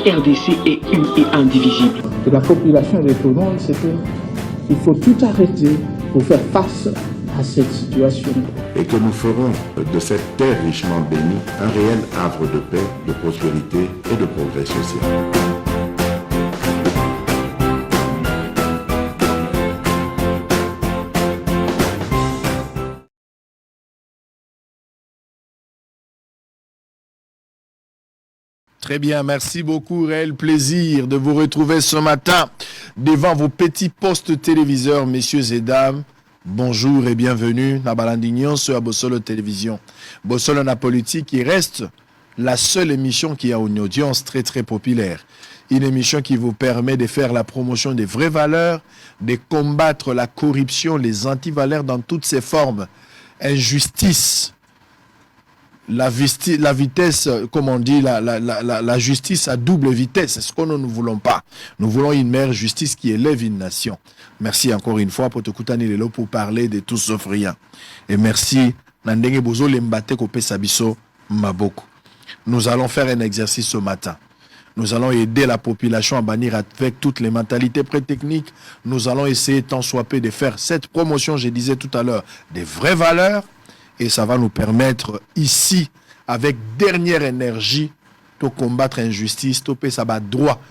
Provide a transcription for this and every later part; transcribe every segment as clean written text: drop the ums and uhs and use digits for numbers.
RDC est une et indivisible. Que la population répondante, c'est qu'il faut tout arrêter pour faire face à cette situation. Et que nous ferons de cette terre richement bénie un réel havre de paix, de prospérité et de progrès social. Très bien, merci beaucoup. Réel plaisir de vous retrouver ce matin devant vos petits postes téléviseurs, messieurs et dames. Bonjour et bienvenue à Balandignon sur Bossolo Télévision. Bossolo na politique qui reste la seule émission qui a une audience très très populaire. Une émission qui vous permet de faire la promotion des vraies valeurs, de combattre la corruption, les antivaleurs dans toutes ses formes, injustice. La vitesse, comme on dit, la justice à double vitesse, c'est ce que nous ne voulons pas. Nous voulons une meilleure justice qui élève une nation. Merci encore une fois pour te Koutani Lelo pour parler de tout sauf rien. Et merci, Nandenge Bozo Lembate Kope Sabiso Maboko. Nous allons faire un exercice ce matin. Nous allons aider la population à bannir avec toutes les mentalités pré-techniques. Nous allons essayer tant soit peu de faire cette promotion, je disais tout à l'heure, des vraies valeurs. Et ça va nous permettre ici, avec dernière énergie, de combattre l'injustice, de faire ça droit.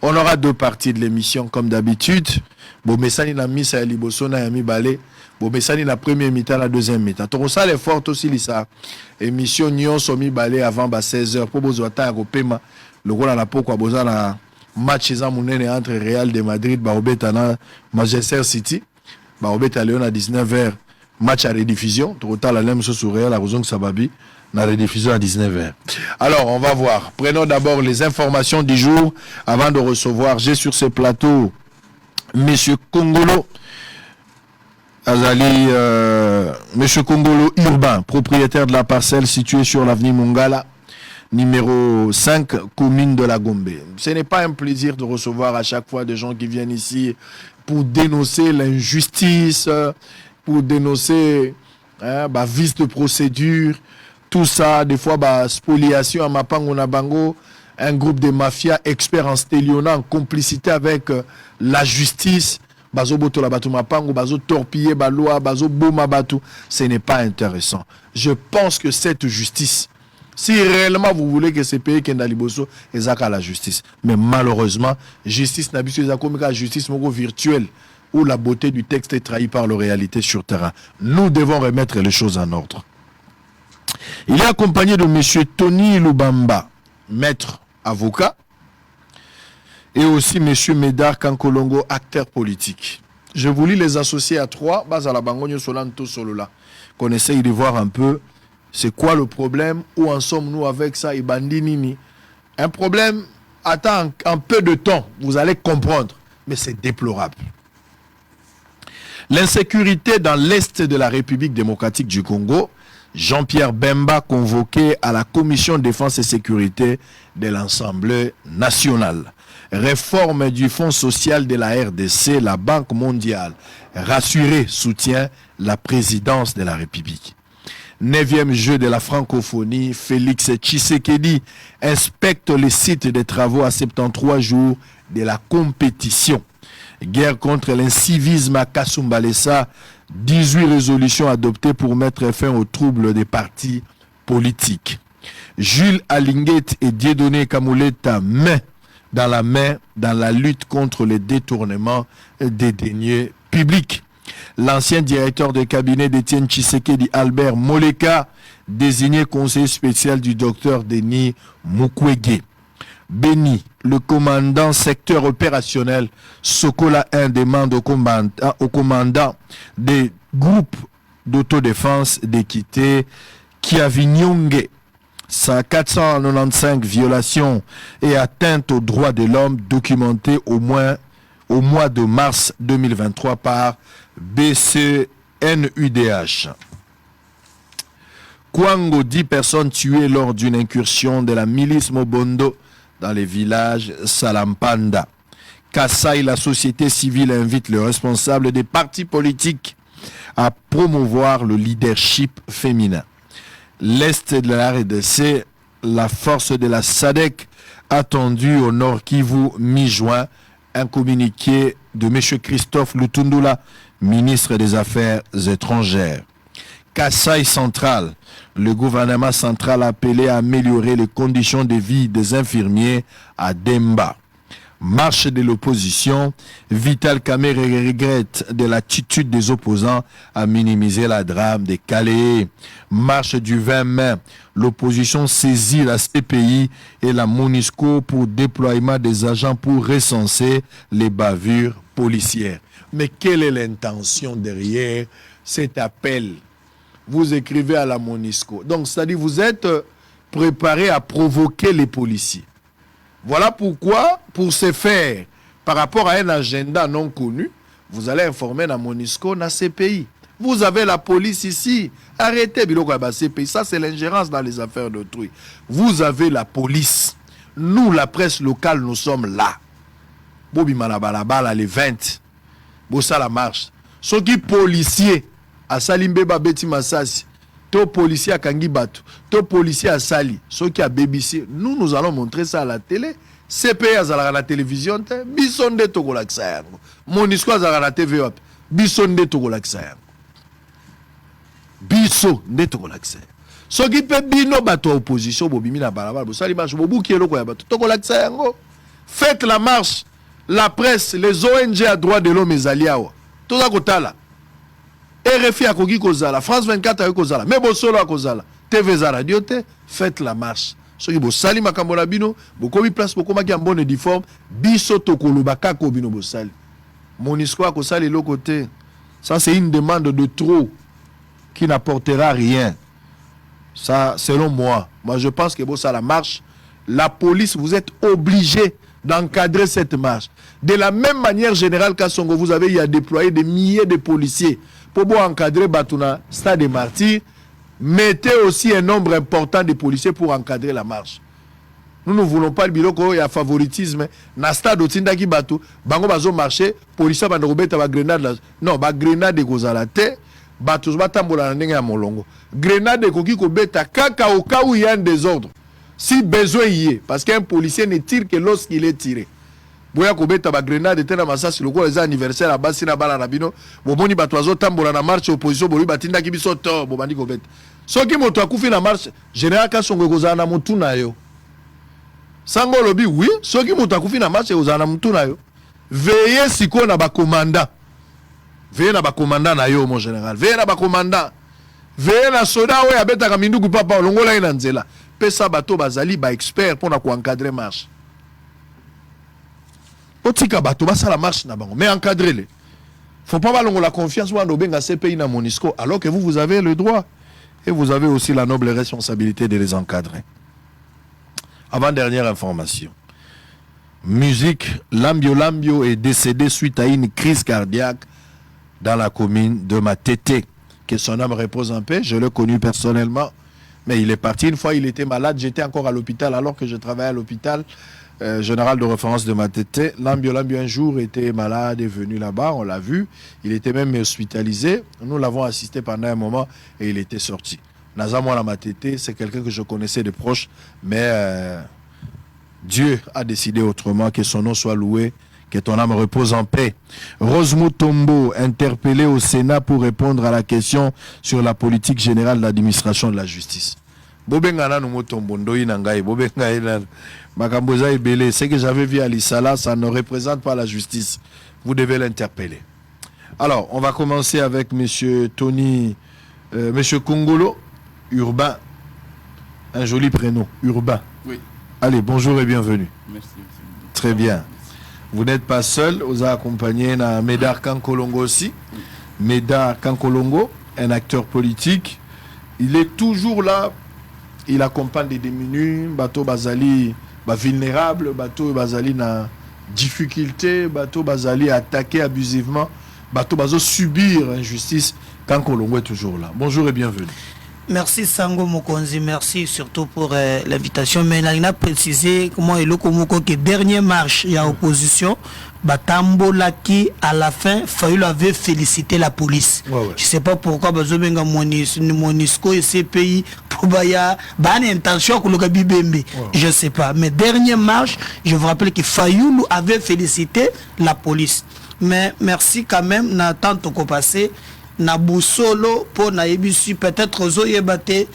On aura deux parties de l'émission comme d'habitude. Bomessani na misa ya liboso na yami balé. Bomessani la première mi-temps, la deuxième mi-temps. Donc ça les fort aussi lisa. Émission nyon somi balé avant 16h pour bozwata ya kopema. Le rôle na poko boza na match za munene entre Real de Madrid ba obeta na Manchester City. Ba obeta Lyon à 19h. Match à rediffusion, total la même chose sur Real, la raison que Sababi, la rediffusion à 19h. Alors, on va voir. Prenons d'abord les informations du jour avant de recevoir. J'ai sur ce plateau Monsieur Kongolo Azali, Monsieur Kongolo Urbain, propriétaire de la parcelle située sur l'avenue Mongala, numéro 5, commune de la Gombe. Ce n'est pas un plaisir de recevoir à chaque fois des gens qui viennent ici pour dénoncer l'injustice, pour dénoncer vice de procédure, tout ça, des fois spoliation à Mapango Nabango, un groupe de mafias experts en stéliona en complicité avec la justice, bazo boto la batu Mapango, bazo torpiller ba loi, bazo boma batu, ce n'est pas intéressant. Je pense que cette justice, si réellement vous voulez que ces pays qui sont dans l'Iboso, ils aient la justice. Mais malheureusement, justice n'a pas comme la justice virtuelle, où la beauté du texte est trahie par la réalité sur terrain. Nous devons remettre les choses en ordre. Il est accompagné de M. Tony Lubamba, maître avocat, et aussi M. Médard Kankolongo, acteur politique. Je vous lis les associés à trois, Bazala Bangonyo Solanto Solola, qu'on essaye de voir un peu c'est quoi le problème, où en sommes-nous avec ça, et Bandinini. Un problème, attends un peu de temps, vous allez comprendre, mais c'est déplorable. L'insécurité dans l'Est de la République démocratique du Congo, Jean-Pierre Bemba convoqué à la Commission défense et sécurité de l'Assemblée nationale. Réforme du Fonds social de la RDC, la Banque mondiale. Rassuré soutient la présidence de la République. 9e jeu de la francophonie, Félix Tshisekedi inspecte les sites des travaux à 73 jours de la compétition. Guerre contre l'incivisme à Kasumbalesa, 18 résolutions adoptées pour mettre fin aux troubles des partis politiques. Jules Alinguet et Dieudonné Kamouleta, main dans la lutte contre les détournements des deniers publics. L'ancien directeur de cabinet d'Étienne Tshisekedi, Albert Moleka, désigné conseiller spécial du docteur Denis Mukwege. Béni, le commandant secteur opérationnel Sokola 1 demande au commandant des groupes d'autodéfense d'équité Kiavinyonge. 495 violations et atteintes aux droits de l'homme documentées au mois de mars 2023 par BCNUDH. Kwango, 10 personnes tuées lors d'une incursion de la milice Mobondo dans les villages Salampanda. Kassai, la société civile invite les responsables des partis politiques à promouvoir le leadership féminin. L'Est de la RDC la force de la SADC attendue au Nord Kivu mi-juin. Un communiqué de M. Christophe Lutundula, ministre des Affaires étrangères. Kasaï central, le gouvernement central a appelé à améliorer les conditions de vie des infirmiers à Demba. Marche de l'opposition, Vital Kamerhe regrette de l'attitude des opposants à minimiser la drame des Calais. Marche du 20 mai, l'opposition saisit la CPI et la MONUSCO pour déploiement des agents pour recenser les bavures policières. Mais quelle est l'intention derrière cet appel? Vous écrivez à la MONUSCO. Donc, c'est-à-dire vous êtes préparé à provoquer les policiers. Voilà pourquoi, pour ce faire, par rapport à un agenda non connu, vous allez informer la MONUSCO dans ces pays. Vous avez la police ici. Arrêtez, ces pays. Ça, c'est l'ingérence dans les affaires d'autrui. Vous avez la police. Nous, la presse locale, nous sommes là. Bobi Malabalabala, les 20. Bossa la marche. Ceux qui policiers, à Salimbeba Beti Massasi, to policier à Kangibatu, to policier à Sali, ceux qui a BBC, nous allons montrer ça à la télé. CPI à la télévision, bisonde Togolaksa. MONUSCO à la TV, bisonde Togolaksa. Biso de Togolaksa. Ceux qui peuvent bino bato opposition, Bobimi na balabala, Bossali marche, Bobu qui est le quoi, Togolaksa. Faites la marche, la presse, les ONG à droit de l'homme et Zaliao. Tout ça kotala. RFI a kogi kozala, France 24 a kozala, mais Bossolo a kozala, TV za radio te, faites la marche. Ceux qui bossali makambola bino, bokomi place bokoma ki en bonne et forme, biso tokolo bakako bino bossali. MONUSCO a kozali l'autre côté. Ça c'est une demande de trop qui n'apportera rien. Ça, selon moi, je pense que ça la marche. La police, vous êtes obligés d'encadrer cette marche. De la même manière générale qu'à Songo, vous avez déployé des milliers de policiers pour encadrer Batuna, Stade des Martyrs. Mettez aussi un nombre important de policiers pour encadrer la marche. Nous ne voulons pas le biloko, il y a favoritisme. Na stade Otindaki Batu, bango bazo marché, policiers bando robeta ba grenade non, ba grenade de gozalate, batus batambola ndenge ya molongo. Grenade de koki ko beta kaka au cas où il y a un désordre. Si besoin y est, parce qu'un policier ne tire que lorsqu'il est tiré. Boya ko beta ba grenade tena masasi loko les anniversaires la basi na bala na bino, bomoni batwazo tambola na marche opposition boli batindaki biso to bomandi ko beta. Soki moto akufi na marche, général Kasongo kozana na mutu na yo. Sango lobi oui, soki moto akufi na marche kozana na mutu na yo. Veillez siko na ba commandant. Veillez na ba commandant na yo mon général. Veillez na ba commandant. Veillez na soda oyo abeta ka minduku papa olongola ina nzela. Pesa bato bazali ba expert pour na ko encadrer marche. Otika bato basa la marche na bango, mais encadrez-les. Faut pas balongo la confiance wa nobenga CPI na MONUSCO alors que vous avez le droit. Et vous avez aussi la noble responsabilité de les encadrer. Avant-dernière information. Musique, Lambio est décédé suite à une crise cardiaque dans la commune de Matete. Que son âme repose en paix. Je l'ai connu personnellement. Mais il est parti. Une fois, il était malade. J'étais encore à l'hôpital alors que je travaillais à l'hôpital général de référence de Matete. Lambio un jour était malade, est venu là-bas, on l'a vu. Il était même hospitalisé. Nous l'avons assisté pendant un moment et il était sorti. Nazamo la Matete, c'est quelqu'un que je connaissais de proche, mais Dieu a décidé autrement. Que son nom soit loué, que ton âme repose en paix. Rosmo Tombo, interpellé au Sénat pour répondre à la question sur la politique générale de l'administration de la justice. Bobengana numo Tombo ndoi nangai, bobenga Makamboza Ebele, ce que j'avais vu à l'Issala, ça ne représente pas la justice. Vous devez l'interpeller. Alors, on va commencer avec M. Tony, M. Kongolo, Urbain. Un joli prénom, Urbain. Oui. Allez, bonjour et bienvenue. Merci. Très bien. Vous n'êtes pas seul, vous avez accompagné Médard Kankolongo aussi. Oui. Médard Kankolongo, un acteur politique. Il est toujours là. Il accompagne des démunis, Bateau Bazali. Vulnérable, bateau bazali na difficulté, bateau bazali attaqué abusivement, bateau bazo subir injustice quand Kolongo est toujours là. Bonjour et bienvenue. Merci Sango Mokonzi, merci surtout pour l'invitation. Mais il a précisé comment il a que dernière marche il y a opposition, Batambo Laki à la fin, Fayou avait félicité la police. Ouais. Je ne sais pas pourquoi Bazobenga MONUSCO et CPI Baya, ban intention que le Bibembe, je sais pas. Mais dernière marche, je vous rappelle que Fayoulou avait félicité la police. Mais merci quand même, na tant qu'on passé, na Boussolo, pour na Ebisu, peut-être aux Oyebate,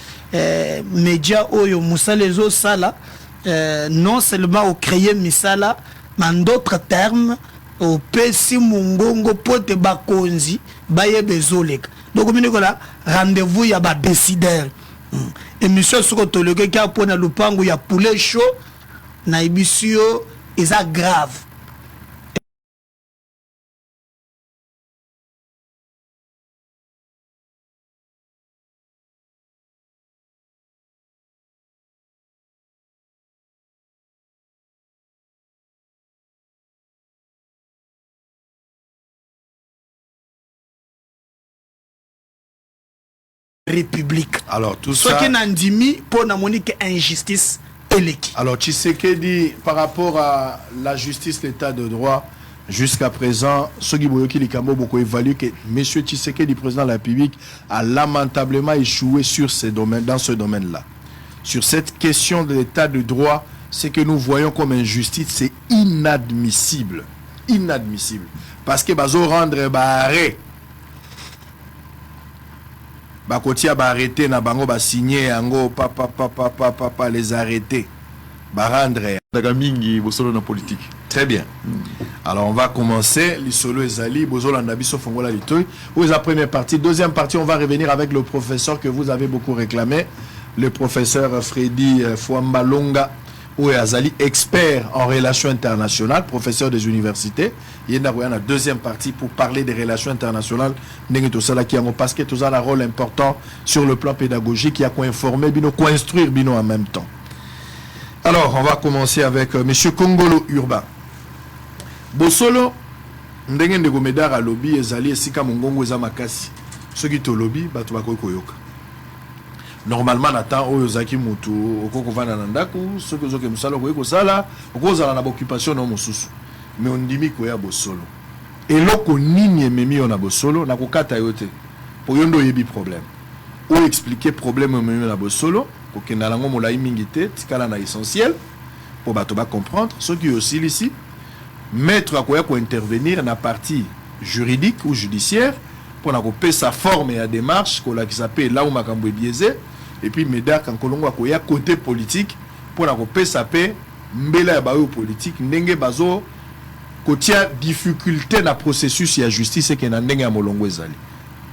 médias Oyo, Moussa les autres, ça là, non seulement au créer Misala, mais en d'autres termes, au Pessi Mungongo, Pote Bakonzi, Baye Bezolek. Donc, rendez-vous, il y a des décideurs. Et monsieur Sokotologue qui a pour le pango, il y a poulet chaud, na Ebisu, et ça grave. République. Alors tout ça. Ce qui n'a dit pour la monique injustice élective. Alors Tshisekedi par rapport à la justice, l'état de droit, jusqu'à présent, ceux qui beaucoup évaluent que M. Tshisekedi, président de la République, a lamentablement échoué sur ces domaines, dans ce domaine-là. Sur cette question de l'état de droit, ce que nous voyons comme injustice, c'est inadmissible. Inadmissible. Parce que bazo rendre barré. Bakotia ba arrêter na bango ba signer yango papa les arrêter ba rendre Dagamingi bosolo na politique. Très bien. Alors on va commencer l'isolo ezali bozolo na biso fongola litoy. Où est la première partie? Deuxième partie, on va revenir avec le professeur que vous avez beaucoup réclamé, le professeur Freddy Fouambalonga, ou Azali, expert en relations internationales, professeur des universités. Il y a une deuxième partie pour parler des relations internationales. Parce que tout ça a un rôle important sur le plan pédagogique, qui a co-informer, co-instruire en même temps. Alors, on va commencer avec M. Kongolo Urbain. Bosolo, ndenge ndeko medar à lobby, Ezali, Esika Mongongo, Ezamakasi. Ceux qui te lobby, Batouako Koyoka. Normalement natan oyo zaki mutu okoko vana na ndaku soki ozoke musala ko sala okozala na occupation no mususu mais on ndimi ko ya bosolo eloko nini ememi on na bosolo na kokata yote pour yondo yebi problème ou expliquer problème ememi na bosolo ko kenda lango molai mingi te tikala na essentiel pour bato ba comprendre ce qui aussi ici maître akoya ko intervenir na partie juridique ou judiciaire pour na ko sa forme et la démarche ko la qui s'appelle là où makambo biaisé. Et puis Médard quand Kolongo a un côté politique pour la couper sa paix mbela ba politique ndenge bazo kotia difficulté na processus ya justice et que na ndenge ya molongo ezali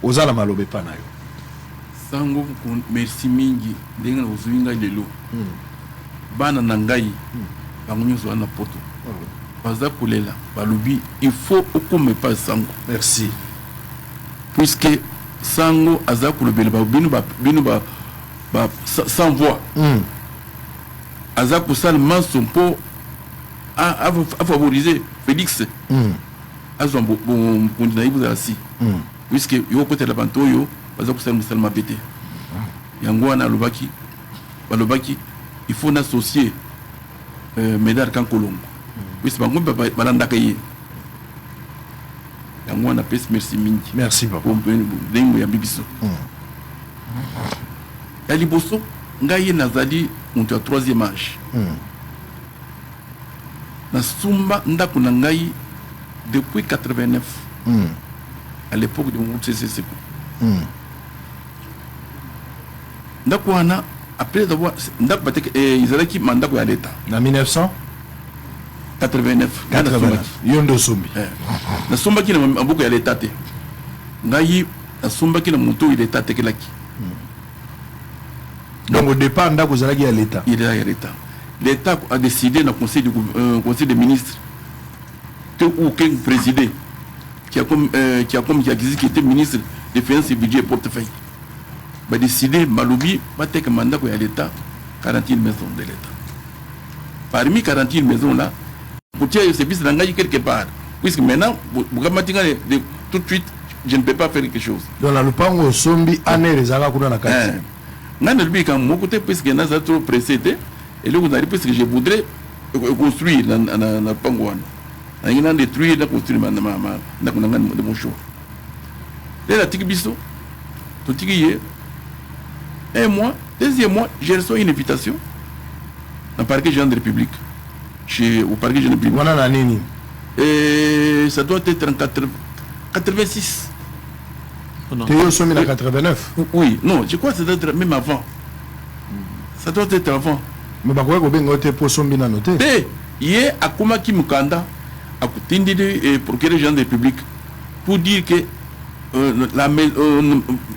ozala malobe pa na yo sango merci mingi ndenge na ozuinga lelo bana na ngai bango nyoso wana poto baza kolela balobi il faut okome pas sango merci puisque sango aza kolobela bino ba sans voix. Aza seulement son pot à favoriser Félix. Azo bon naïbu assis. Puisque yo côté la bantoyo, aza seulement pété. Yango na lobaki, balobaki, il faut n'associer Médard Kankolongo. Puisque bango balanda kaye. Yango na pèse merci mingi. Merci papa. Dengo ya bibiso. Aliboso, Ngaye Nazali, on est au troisième âge. Na Sumba, Ndaku Nangayi, depuis 89, à l'époque de mon CCC. Ndaku Wana, après avoir. Ndaku Batek, ils allaient qui mandaku à l'État. En 1989. 89. Yondo Sumbi. Na Sumba qui n'a pas beaucoup à l'État. Ngayi, na Sumba qui n'a pas beaucoup à l'État. Donc au départ, vous avez à l'État. Il est à l'État. L'État a décidé dans le conseil des ministres que aucun président qui était ministre des Finances et Budget et Portefeuille va décider, Malobi, va faire un mandat à l'État, 40 000 maisons de l'État. Parmi 40 000 maisons là, pour tirer le service d'engagement quelque part. Puisque maintenant, tout de suite, je ne peux pas faire quelque chose. Donc le pango sombi année les ala kuna na kati. Nana lui quand mon côté puisque n'a pas trop précédé et là vous avez puisque je voudrais construire na pango na ina détruire la construire na kuna de mon choix. Et la tikibiso to tikiye un mois, deuxième mois, j'ai reçu une invitation au parquet général de la République. Au parquet général de la République. Et ça doit être en 86. Tu es au sommet en 89. Oui, non, je crois que ça doit être même avant. Ça doit être avant. Mais pourquoi vous avez noté pour sommet à noter? Il y a Akuma Kimukanda, à côté de procureur général de la République, pour dire que la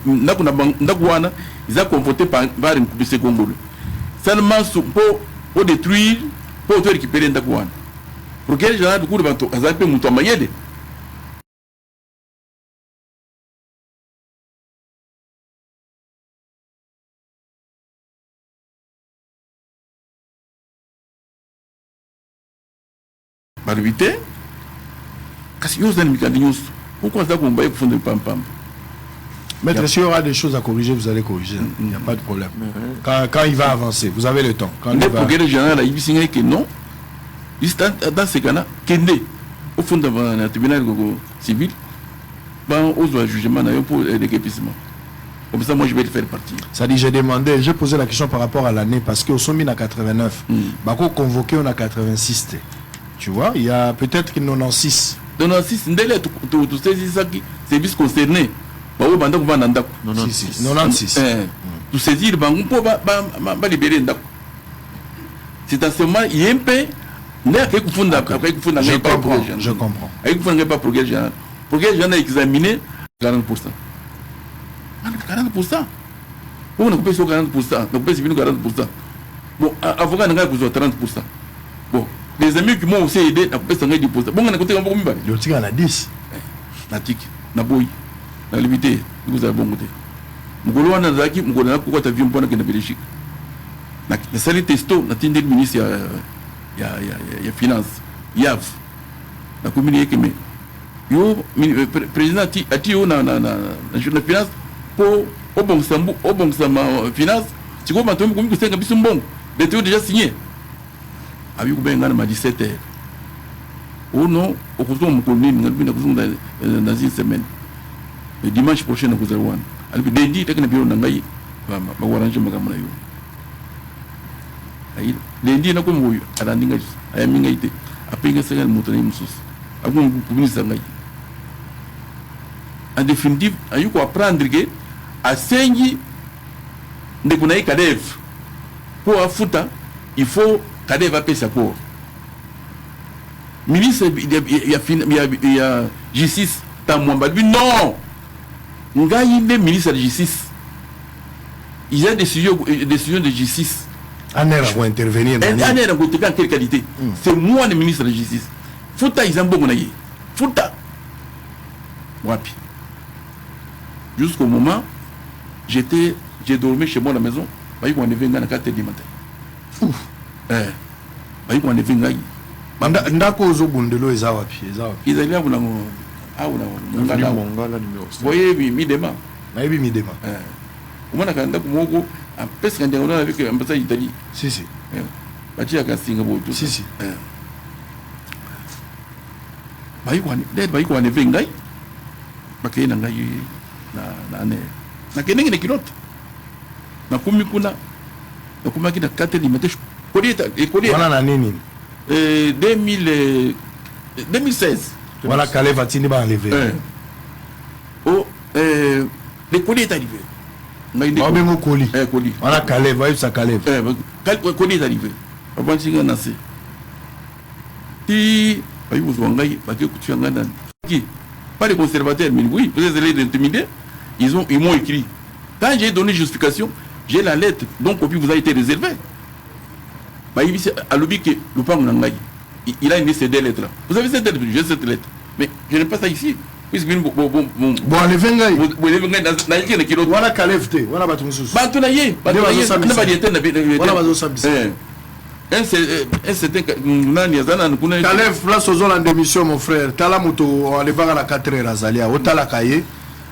Ndakouana, ils ont convoqué par une coupe de Congo. Seulement pour détruire, pour récupérer Ndakouana. Procureur général de Kourbanto, ils ont fait Moutou Mayede. Barvité, pourquoi ça qu'on va fondre pam pam? Maître, s'il y aura des choses à corriger, vous allez corriger. Il n'y a pas de problème. Quand il va avancer, vous avez le temps. Quand le procureur général a dit que non, il est dans ce cas-là, Kende, au fond de la tribunal civil, aux jugement pour le déguépissement. Comme ça, moi, je vais le faire partir. Ça dit, j'ai posé la question par rapport à l'année, parce qu'au sommet, en 89, Bako convoqué en 86. Tu vois, il y a peut-être qu'il y en a 6. 96, tous ces services concernés. 96. Tout saisir, libérer. C'est à ce moment, il y a un peu. Je comprends. Il ne pas progrès général. Progrès général a examiné 40%. 40%. On a coupé sur 40%. On a coupé sur 40%. Bon, avocat n'a pas 30%. Bon. Les amis qui m'ont aussi aidé à couper 10%. Bon, on a côté combien? Il y en a 10. Natik, Naboui, la limité, vous avez bon côté. Mugolo wana zaki, mugolo na kuko ta vie mbona kena Belgique. Na sali testo, na tinde ministre ya finance, YAV. Na communiqué que mais yo président ati yo na journée finance pour au bon sama finance, tu go matom comme que c'est un biso bon. Mais tu déjà signé. Avec Bengan m'a 17h. Oh non, au cours de mon dans une semaine. Le dimanche prochain, nous allons voir. Alors, lundi, tu as un bureau d'Angaï, va arranger ma caméra. Lundi, nous avons vu à la Ningaï, à la Mingaïté, après une seconde montagne de Moussous. Après, nous avons vu en définitive, il faut apprendre que à 5 ans, nous avons Kadev. Pour Afuta, il faut Kadev va payer sa cour. Ministre, il y a J6, non! Nous avons des ministres de J6. Il y a des décisions de J6. Aner va intervenir. Aner va intervenir en quelle qualité? C'est moi le ministre de J6. Fouta, ils ont bon naïe. Fouta. Wapi. Jusqu'au moment, j'ai dormi chez moi à la maison. Bah, ils ont enlevé à 4h du matin. Ouf. Bah, ils ont enlevé à Ndako Zobundelo et Zawapi. Ils allaient à Mongala numéro. Vous voyez, mi-dema. Oui, mi-dema. Au moins, quand on a presque un dialogue avec l'ambassade d'Italie. Si. Bâti à Singapour. Si. Ils ont enlevé Ngaï. Ils ont enlevé Ngaï. Na kenenge ne kilote na kumikuna na kumaki na 4 limité écolier voilà na nini 2016 voilà Calais Vatini va enlever l'écolier est arrivé on met mon colis voilà Calais va ça Calais colis est arrivé avant singa nasi ti ayi uzwangai baki kuchanga ndani qui pas les conservateurs mais oui vous allez l'intimider. Ils m'ont écrit. Quand j'ai donné justification, j'ai la lettre dont copie vous a été réservée. Il a une CD lettre. Vous avez cette lettre, j'ai cette lettre. Mais je n'ai pas ça ici. Bon, allez, venez. Voilà, Calefte. Voilà, Batumusus. Batunaye. Calef, place aux zones d'émission, mon frère. Talamuto, on allait voir à la 4h à Zalia. Au Talakaye.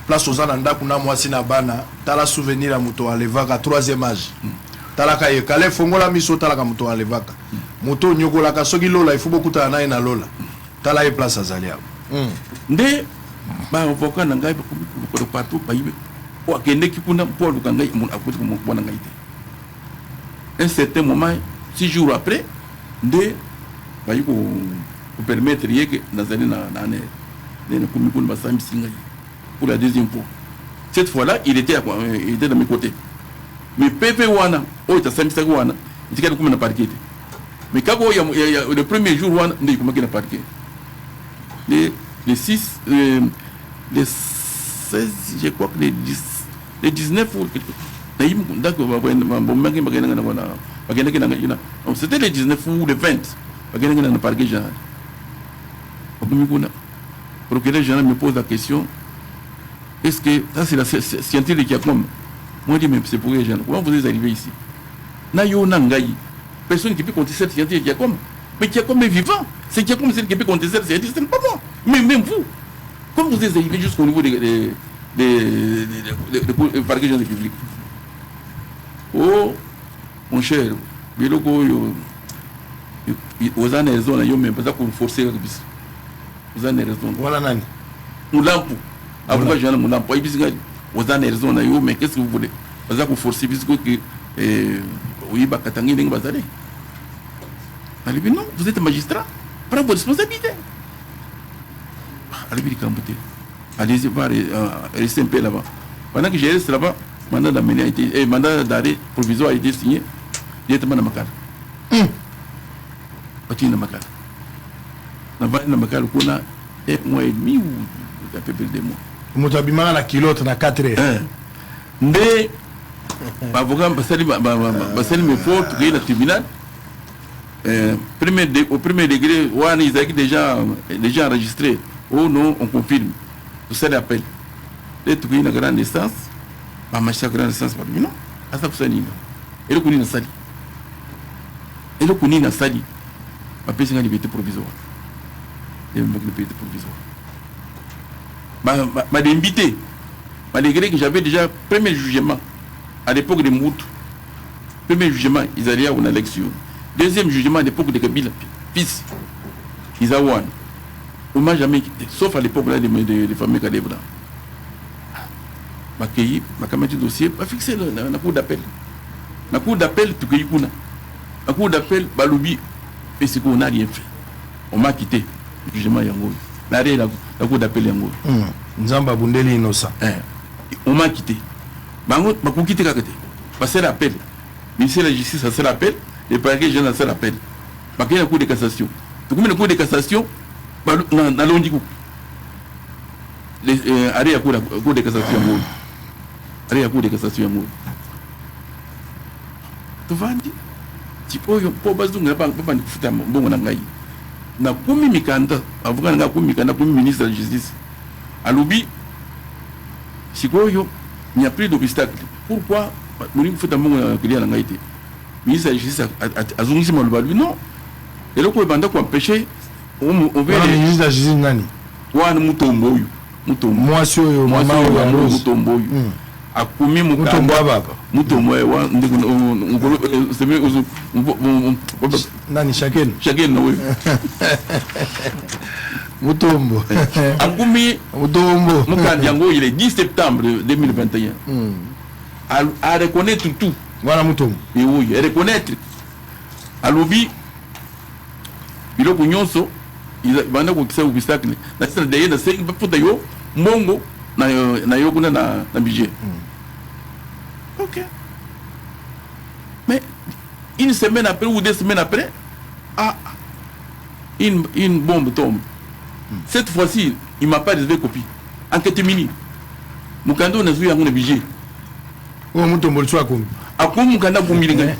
Place aux ananda kuna mwasi na bana tala souvenir à moto alevaka 3e âge talaka ye kale fongola miso talaka moto alevaka moto nyokola ka soki lola il faut beaucoup ta na lola tala ye place azalia nde ba avocat na ngai ko partout ba yibe o akende ki kuna po luka ngai mon akuti ko mona ngai te. Un certain moment 6 jours après nde ba yiko ko permettre yeke nazali na ne komi kuna basami singa pour la deuxième fois. Cette fois-là il était de mes côtés. Mais PV wana o ta sami saka wana itika ko na parquet. Mais quand le premier jour wana nde ko na parquet. Les 6 les 16 je crois que les 19 ou quelque c'était les 19 ou les 20 le procureur général me pose la question, est-ce que ça c'est la scientifique qui a comme moi je dis mais c'est pour les gens, comment vous êtes arrivé ici personne qui peut contester cette scientifique qui a comme, mais qui a comme est vivant, c'est qui a comme celle qui peut contester cette scientifique, ce n'est pas moi, mais même vous, comment vous êtes arrivé jusqu'au niveau des parquets de public. Oh, mon cher, vous avez raison, vous même pas pour forcer la bise. Vous avez raison. Voilà, Nani. Moulampo. Avocat Jean Moulampo. Vous avez raison, mais qu'est-ce que vous voulez? Vous avez forcer puisque oui, Bakatangi n'est pas allé. Allez, non, vous êtes magistrat. Prenez vos responsabilités. Allez, allez-y voir, restez un peu là-bas. Pendant que je reste là-bas, mandat d'arrêt provisoire a été signé directement dans ma carte. Parti dans ma carte. Dans ma carte, on a 1 mois et demi ou un peu plus de mois. Vous avez mis la kilote dans 4 heures. Mais, l'avocat Bassali me porte, qui est le tribunal. Au premier degré, ils ont déjà enregistré. Oh non, on confirme. Tout ça l'appel. Les trucs une grande instance, ma machine grande instance, non, à ça que ça n'y a. Et le Kouni n'a sali. Et le Kouni n'a sali. Ma personne a liberté provisoire. Et ma liberté provisoire. Ma invité, malgré que j'avais déjà premier jugement à l'époque de Moutou. Premier jugement, ils allaient à une élection. Deuxième jugement à l'époque de Kabila, fils, ils ont on m'a jamais quitté, sauf à l'époque là des familles Kadebra. Ma cueilli, ma caméra dossier, pas fixé la cour d'appel. La cour d'appel, tu cueillis kuna. La cour d'appel, Baloubi, et c'est qu'on n'a rien fait. On m'a quitté, le jugement Yango. La cour d'appel Yango. Nzamba Bundeli innocent. On m'a quitté. Ma cour quitté kakete. Passer l'appel. Le ministère de la Justice, ça c'est l'appel. Le parquet général, ça c'est l'appel. Ma cueilli la cour de cassation. Tu combien de cour de cassation? Dans l'ondigo. Arrêt à cour de cassation. Arrêt à cour de cassation. Tu vas dire, tu peux pas dire que tu vas bon na komi mikanda, avocat na komi mikanda, komi ministre de la Justice. À l'obi, si il n'y a plus d'obstacle. Pourquoi nous avons fait un bon client à l'angaïté? Ministre de la Justice a zongé mon balu. Non. Et là, pour le empêcher. On veut les ministres de la justice nani wana mutombo moi sur mama ya rose mutombo akumi mutombo baba mutombo wa nani chacun oui mutombo akumi mutombo mukandi yango il est 10 septembre 2021 à reconnaître tout wana mutombo et oui reconnaître alobi biloko nyonso banda kokisa obstacle na sala d'ailleurs na sengi paputa yo mbongo na yo kuna na budget. OK. Mais une semaine après ou 2 semaines après, une bombe tombe. Cette fois-ci, il m'a pas réservé copie. Enquête mini. Mukando na zui yango na budget. O mutombo litswa komi. Akoum Mukanda Boumilinga.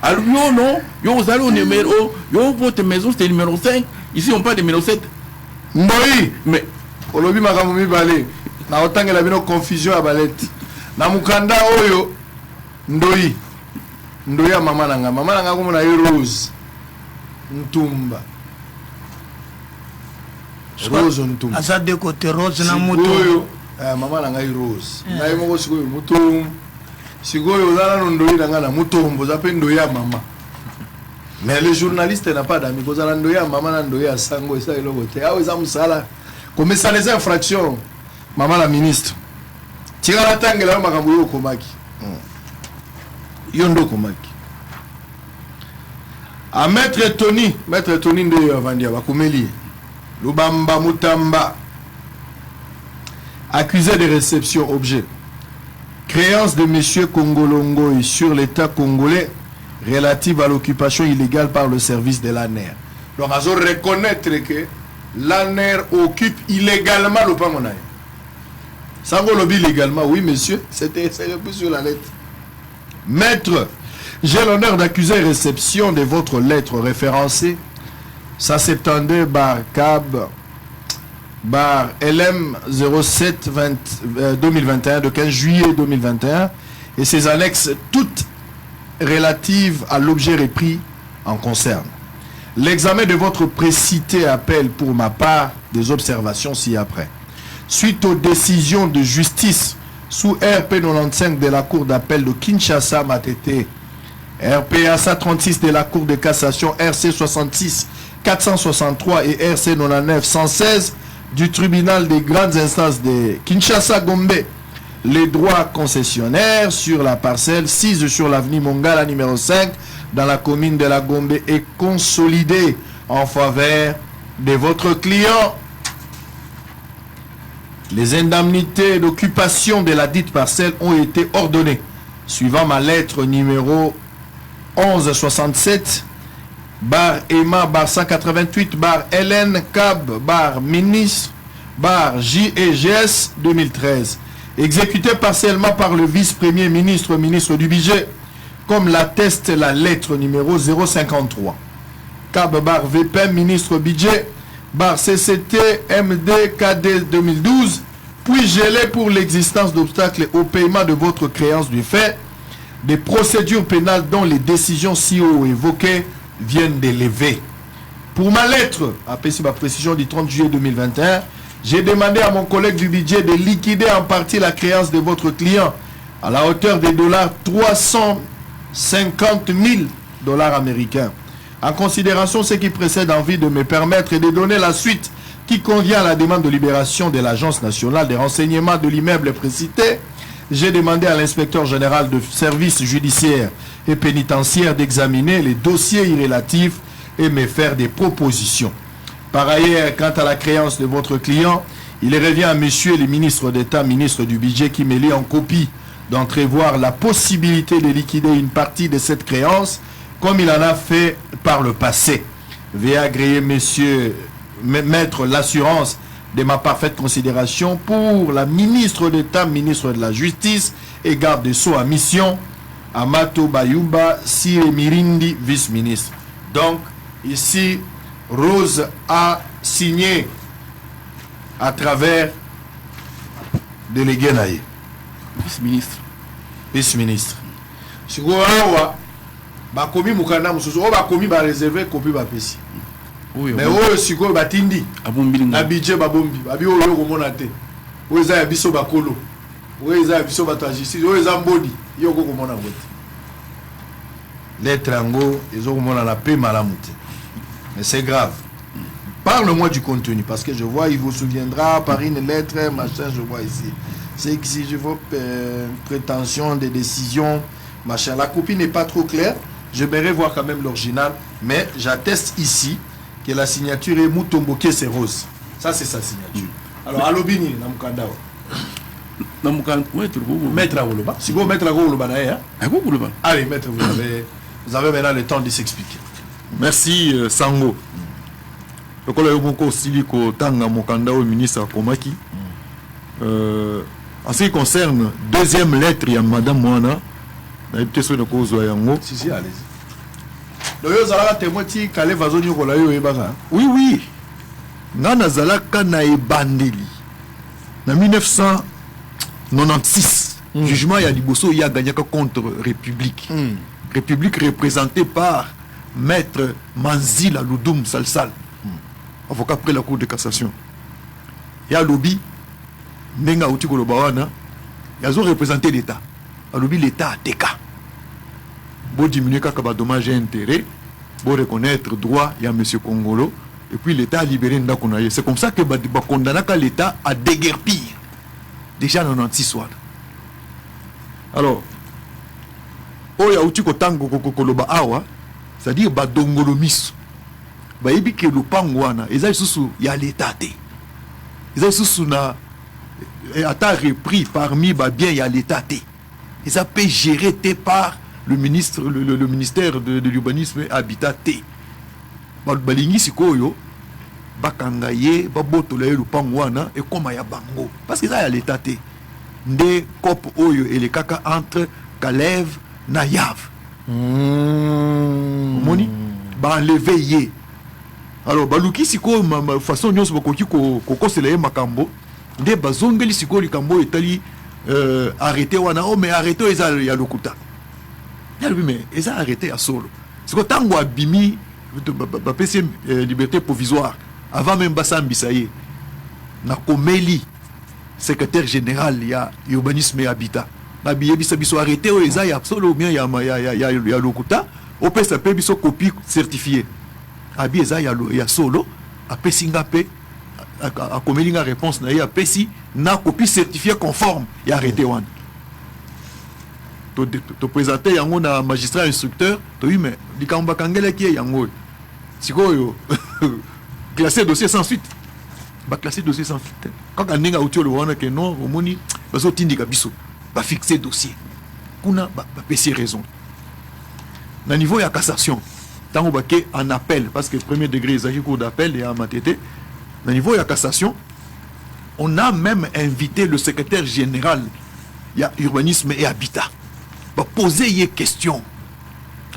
Alors, non, vous allez au numéro, votre maison c'était numéro 5, ici on parle de numéro 7. Mboyi, mais, Olobi Makamumi Balé, na autant que la bino confusion à balette. Na Mukanda Oyo, Ndoyi, Ndoya Mama Nanga comme na Rose, Ntumba. Rose Ntumba. Asa de côté Rose na Muto. Mama Nanga Rose. Na yemo sikoyo Muto. Sikoyo ozala ndoyi nanga na mutombo za pe ndoyi ya mama. Mais le journaliste n'a pas d'amis. Kozala ndoyi ya mama na ndoyi ya sango esa eloko te. Awe za musala. Comme ça les infractions. Maman la ministre. Tirala tangela makambo yo komaki. Yondo komaki. A Maître Tony nde avandia bakomeli. Lubamba Mutamba. Accusé de réception objet. Créance de M. Kongolongo sur l'État congolais relative à l'occupation illégale par le service de l'ANER. Donc, on doit reconnaître que l'ANER occupe illégalement le Pangonaï. Ça vaut lobby illégalement, oui, monsieur. C'était plus sur la lettre. Maître, j'ai l'honneur d'accuser réception de votre lettre référencée. Ça s'étendait bar CAB bar LM 07 2021 de 15 juillet 2021 et ses annexes toutes relatives à l'objet repris en concerne. L'examen de votre précité appel pour ma part des observations ci-après. Suite aux décisions de justice sous RP 95 de la Cour d'appel de Kinshasa Matete, RPASA 36 de la Cour de cassation, RC 66 463 et RC 99 116 du tribunal des grandes instances de Kinshasa Gombe, les droits concessionnaires sur la parcelle 6 sur l'avenue Mongala numéro 5 dans la commune de la Gombe est consolidé en faveur de votre client. Les indemnités d'occupation de la dite parcelle ont été ordonnées suivant ma lettre numéro 1167 bar EMA bar 188 bar LN CAB bar ministre bar JEGS 2013 exécuté partiellement par le vice-premier ministre, ministre du budget, comme l'atteste la lettre numéro 053 CAB bar VPM ministre budget bar CCT MD KD 2012 puis gelé pour l'existence d'obstacles au paiement de votre créance du fait des procédures pénales dont les décisions si haut évoquées viennent d'élever. Pour ma lettre, après ma précision du 30 juillet 2021, j'ai demandé à mon collègue du budget de liquider en partie la créance de votre client à la hauteur des $350 000 américains. En considération ce qui précède, envie de me permettre de donner la suite qui convient à la demande de libération de l'Agence nationale des renseignements de l'immeuble précité, j'ai demandé à l'inspecteur général de services judiciaires et pénitentiaires d'examiner les dossiers irrélatifs et me faire des propositions. Par ailleurs, quant à la créance de votre client, il revient à monsieur le ministre d'État, ministre du budget, qui me lit en copie d'entrevoir la possibilité de liquider une partie de cette créance comme il en a fait par le passé. Veuillez agréer monsieur, mettre l'assurance de ma parfaite considération pour la ministre d'État, ministre de la Justice et garde des Sceaux à mission, Amato Bayumba Sire Mirindi, vice-ministre. Donc, ici, Rose a signé à travers délégué Naïe. Vice-ministre. Vice-ministre. Si vous avez bakomi mukanda mususu o bakomi ba réserver copie ba pesi. Mais o siko batindi na budget babombi babi o yo komona te. O eza ya biso bakolo. O eza ya biso bato justice, o eza mbodi yo ko komona ngote. Lettre ngo ezo komona na pe malamu te. Mais c'est grave. Parle-moi du contenu parce que je vois il vous souviendra par une lettre machin je vois ici. C'est que si je vois prétention des décisions machin, la copie n'est pas trop claire. Je vais voir quand même l'original, mais j'atteste ici que la signature est Mutomboke c'est rose. Ça c'est sa signature. Alors Alobini Namukanda. Maître Awoloba. Si vous maître Awoloba d'ailleurs. Allez maître, vous avez maintenant le temps de s'expliquer. Merci Sango. Le collègue Moko Siliko Tanga Mokanda au ministre Komaki. En ce qui concerne deuxième lettre, il y a Madame Moana. Si, allez-y. Oui, oui. Nana Zalaka na ebandeli. En 1996, jugement ya Liboso ya gagné contre République. République représentée par Maître Manzila Loudoum Salsal, avocat près la Cour de cassation. Ya lobby, Nenga Outiko Lobawana, ils ont représenté l'État. A lobby l'État a TK. Pour diminuer les dommages et intérêts, pour reconnaître droit, il y a M. Kongolo, et puis l'État a libéré Ndakunaye. C'est comme ça que l'État a déguerpir. Déjà en 96 soirs. Alors, oyo auti kotango koloba awa, c'est-à-dire badongolo miso. Bayebi ke lupango wana eza lisusu ya l'état te. Eza lisusu na ata repris parmi ba bien ya l'état te. Eza pe géré te par le ministère de l'urbanisme et habitat te. Balingi sikoyo bakanga ye babotola ye lupango wana ekoma ya bango parce que eza ya l'état te. Nde cop oyo elekaka entre Kalev na Yav. Moni ba enlever ye. Alors baluki siko ma façon nyonso bakoki kokosela ye makambo nde bazongeli siko likambo etali arrêté wana mais arrêté eza ya lokuta. Ya lui mais eza arrêté ya solo. Siko tango abimi ba pesi liberté provisoire avant même basambisa ye na komeli secrétaire général ya urbanisme et habitat na biyebisa biso arrêté o eza ya solo bien ya lokuta o pesa pe biso copie certifiée abi eza ya solo apesi nga pe akomeli nga réponse na ye apesi na copie certifiée conforme ya arrêté wana to présenter yango na magistrat instructeur to oui mais likambo bakangelaki ye yango sikoyo classé dossier sans suite ba classé dossier sans suite quand ndinga utio le wana que non omoni bazo tindika biso ba fixer dossier kuna ba pesi raison na niveau ya cassation tant que en appel parce que premier degré il cours d'appel et à matete na niveau ya cassation on a même invité le secrétaire général ya urbanisme et habitat ba poser une question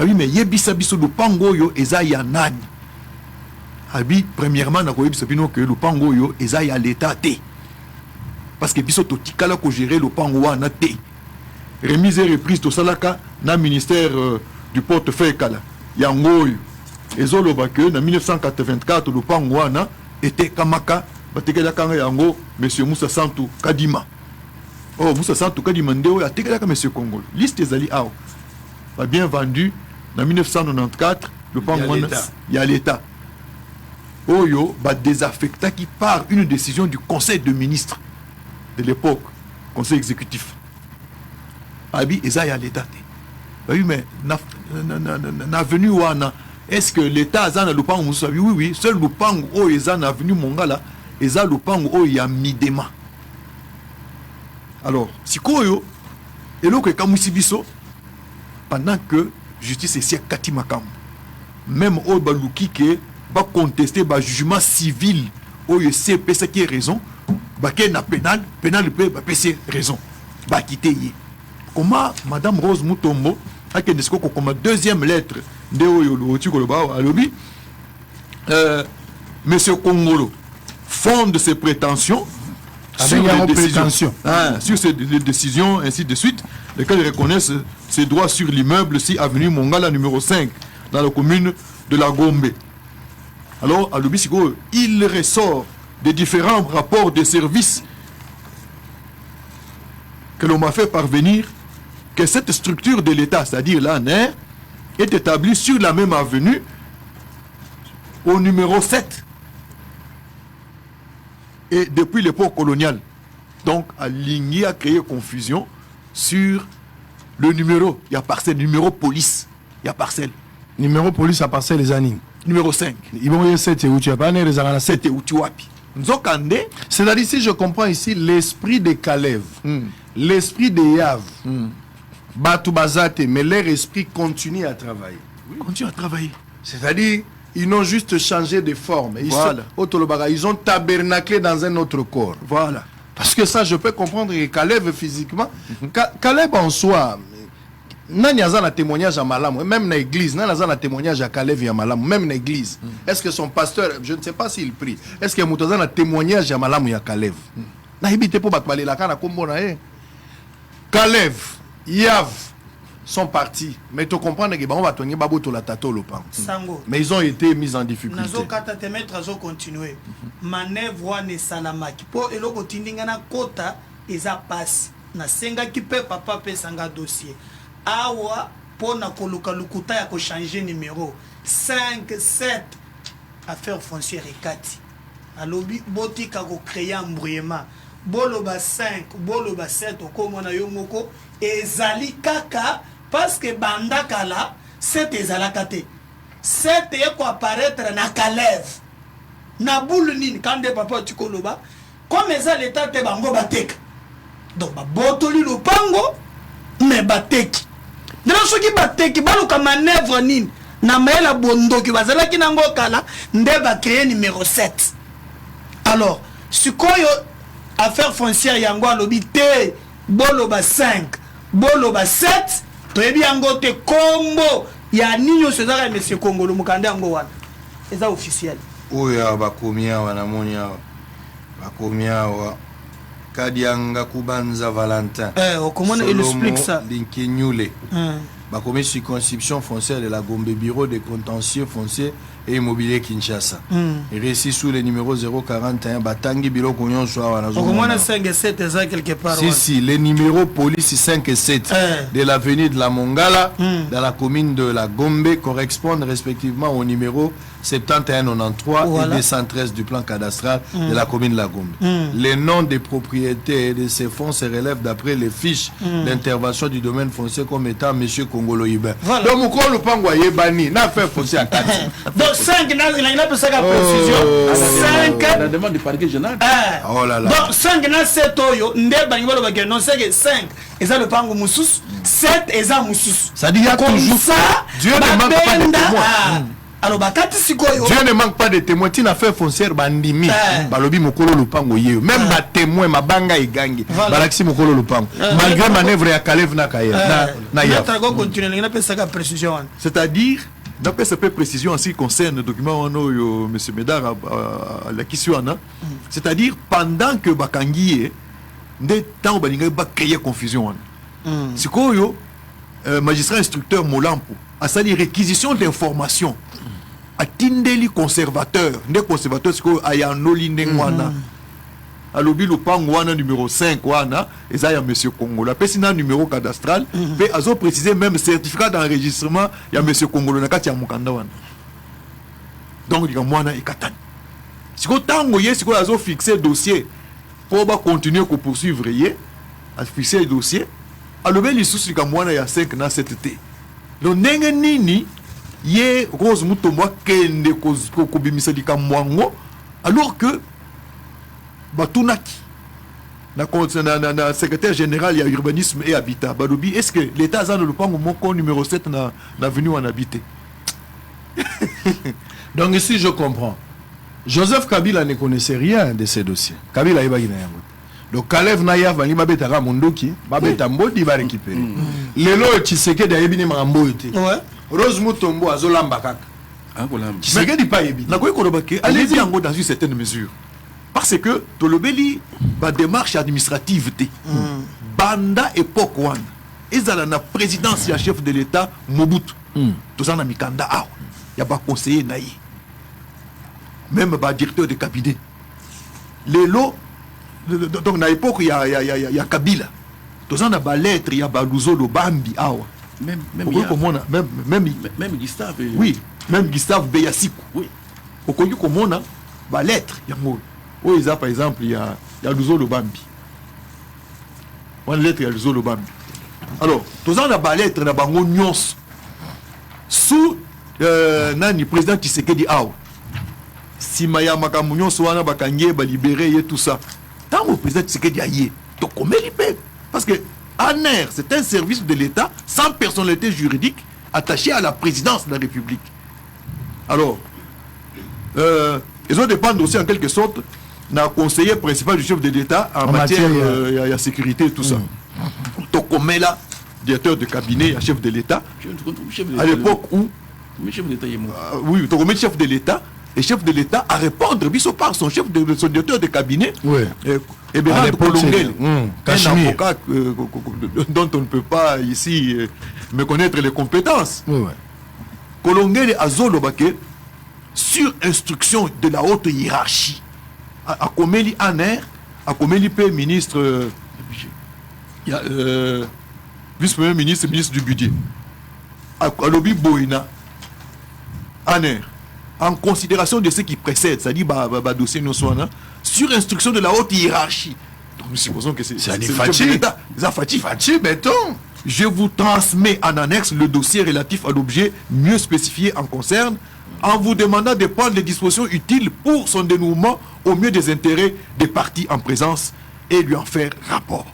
oui mais yebisa biso lupango yo eza ya nani abi premièrement na koyebisa bino que lupango yo eza ya l'état te parce que biso to tikala ko gérer lupango wana te remise et reprise to salaka na ministère du portefeuille kala yango ezoloba que na 1984 lupango wana était kamaka batekela kanga yango monsieur Moussa Santou Kadima. Oh Moussa Santou Kadima ndeo atekela ka monsieur Congolo liste ezali aw ba bien vendu na 1994 lupango wana ya l'état oyo ba désaffecta qui par une décision du conseil de ministres de l'époque conseil exécutif abi eza ya l'état te. Oui mais na venu wana est-ce que l'état azana lupango musa oui seul lupango o eza na venu Mongala eza lupango o ya Midema. Alors sikoyo eloko ekamusi biso pendant que justice esi kati makambo même o baluki ke ba contester ba jugement civil o yese pesa qui raison ba ke na pénal pe ba pesa raison ba quitter ye. Comment madame Rose Mutombo a que nesiko comme deuxième lettre de oyo lo tikoloba alobi monsieur Congolo fonde ses prétentions sur ces décisions ainsi de suite lesquelles reconnaissent ses droits sur l'immeuble si avenue Mongala numéro 5 dans la commune de la Gombe. Alors à l'Obisiko, il ressort des différents rapports de services que l'on m'a fait parvenir que cette structure de l'État, c'est-à-dire l'ANR, est établie sur la même avenue au numéro 7 et depuis l'époque coloniale. Donc, Alingui a créé confusion sur le numéro. Il y a parcelle, numéro police. Il y a parcelle. Numéro police à parcelle les années. Numéro 5. C'est-à-dire, si je comprends ici, l'esprit de Kalev, l'esprit de Yav, Batou Bazate, mais leur esprit continue à travailler. Oui. Continue à travailler. C'est-à-dire, ils n'ont juste changé de forme. Ils ont tabernaclé dans un autre corps. Voilà. Parce que ça, je peux comprendre que Kalev physiquement, Kalev en soi, Nani a un témoignage à Malam, même dans l'église, Nani a un témoignage à Kalev et à Malam, même dans l'église. Est-ce que son pasteur, je ne sais pas s'il prie, est-ce qu'il y a un témoignage à Malam ou à Kalev? Kalev, Yav sont partis, mais tu comprends que on va tenir Babou la tato le pan. Mais ils ont été mis en difficulté. Nazo kata te mettre zo continuer. Manœuvre ne salamaki. Po eloko tindinga na kota eza passe. Na senga ki pe papa pe sanga dossier. Awa po na koluka lukuta ya ko changer numéro 5 7 affaire foncière et 4. Alobi botika ko créer embrouillement. boloba 5 boloba 7 okomona yo moko ezali kaka parce que banda kala 7 ezalaka te 7 eko apparaître na kalève na boule nini kande papa tikoloba comme eza l'état te bango bateka donc babotoli lopango mais bateki ndela soki bateki baluka manœuvre nini na mayela bondoki bazalaki nango kala nde ba créer numéro 7 alors sikoyo affaire foncière yango alobi te boloba 5 boloba 7 toyebi yango te kombo ya ninyo sezaka monsieur Kongolo mukande yango wana eza officiel oya bakomi awa namoni awa bakomi awa Kadianga Kubanza Valentin comment il explique ça Linkenyule bakomi circonscription foncière de la Gombe bureau de contentieux foncier et immobilier Kinshasa récit sous le numéro 041 batangi biloko nyonso awa nazo comment 5 et 7 eza quelque part si les numéros police 5 et 7 de l'avenue de la Mongala dans la commune de la Gombe correspondent respectivement au numéro 7193 et 213 du plan cadastral de la commune de la Gombe. Les noms des propriétaires de ces fonds se relèvent d'après les fiches d'intervention du domaine foncier comme étant M. Kongolo Iben. Donc, mon col pango yebani n'a fait foncier à 4. Donc 5 il a pas ça précision. 5 la demande du parquet général. Oh là là. Donc 5 na 7 oyo nde bangi balo bagé non c'est que 5 eza le pango mususu 7 eza mususu. Ça dit il y a toujours ça Dieu ne manque pas de témoins. Alors bakati sikoyo Dieu ne manque pas de témoins. Tina fait foncière bandimi balobi mokolo lupango yeo même ba témoin mabanga igangi balaxi mokolo lupango malgré manœuvre ya Kalev na Kaya na ya trago continuer na pesa ka précision. C'est-à-dire d'après cette précision en ce qui concerne le document M. Médard à la Kissuana, c'est-à-dire pendant que bakangi nde temps balinga ba créer confusion sikoyo magistrat instructeur Molampo a sali réquisition d'informations à tindeli conservateur nde conservateur sikoyo ayanoli ndengwana alobi lupango wana numéro 5 wana eza ya monsieur Kongolo apesi na numéro cadastral pe azo préciser même certificat d'enregistrement ya monsieur Kongolo na kati ya mukanda wana donc likambo wana ekatani sikoyo tango ye sikoyo azo fixer dossier po ba continuer ko poursuivre ye a fixer dossier alobi lisusu likambo wana ya 5 na 7 te lo ndenge nini ye Rose Mutombo kende ko bimisa likambo wango alors que batunaki na secrétaire général ya urbanisme et habitat balobi est-ce que l'état a le pango moko numéro 7 na avenue en habité. Donc ici je comprends Joseph Kabila ne connaissait rien de ces dossiers. Kabila yebaki na yango. Donc Kalev Naya vangi babeta mondoki babeta mbodi ba récupérer lelo Tshisekedi ayebini mambo yote Rose Mutombo azolamba kaka Tshisekedi pa yebi na koyi kolobake allez yango dans une certaine mesure parce que tolobeli ba démarche administrative te banda époque wana ezala na présidence ya chef de l'état Mobutu tozana mikanda awa ya ba conseiller na ye même ba directeur de cabinet lelo donc na époque il y a Kabila tozana ba lettre ya ba Luzolo Bambi awa même Gustave oui même Gustave Beyasiku oui okoki komona ba lettre yango oyo eza par exemple ya Luzolo Bambi one lettre ya Luzolo Bambi alors tozana ba lettre na bango nyonso sous nani président Tshisekedi awa sima ya makambo nyonso wana bakangie ba libérer ye tout ça tant le président Tshisekedi aye to komeli pe parce que ANER c'est un service de l'État sans personnalité juridique attaché à la présidence de la République. Alors ils ont dépendre aussi en quelque sorte d'un conseiller principal du chef de l'État en matière de sécurité et tout ça. To komela directeur de cabinet, chef de l'État à l'époque où oui, to komela chef de l'État. Et chef de l'État à répondre par son chef de son directeur de cabinet et bien Kolongel, un avocat dont on ne peut pas ici méconnaître les compétences. Kolongel a Zolobake sur instruction de la haute hiérarchie à Komeli Aner, à Komeli P ministre vice-premier ministre, ministre du budget à Lobi Boina Aner en considération de ce qui précède, c'est-à-dire dossier Noswana, sur instruction de la haute hiérarchie, Donc nous supposons que c'est Fachi. Fachi, béton. Je vous transmets en annexe le dossier relatif à l'objet mieux spécifié en concerne, en vous demandant de prendre les dispositions utiles pour son dénouement au mieux des intérêts des parties en présence et lui en faire rapport.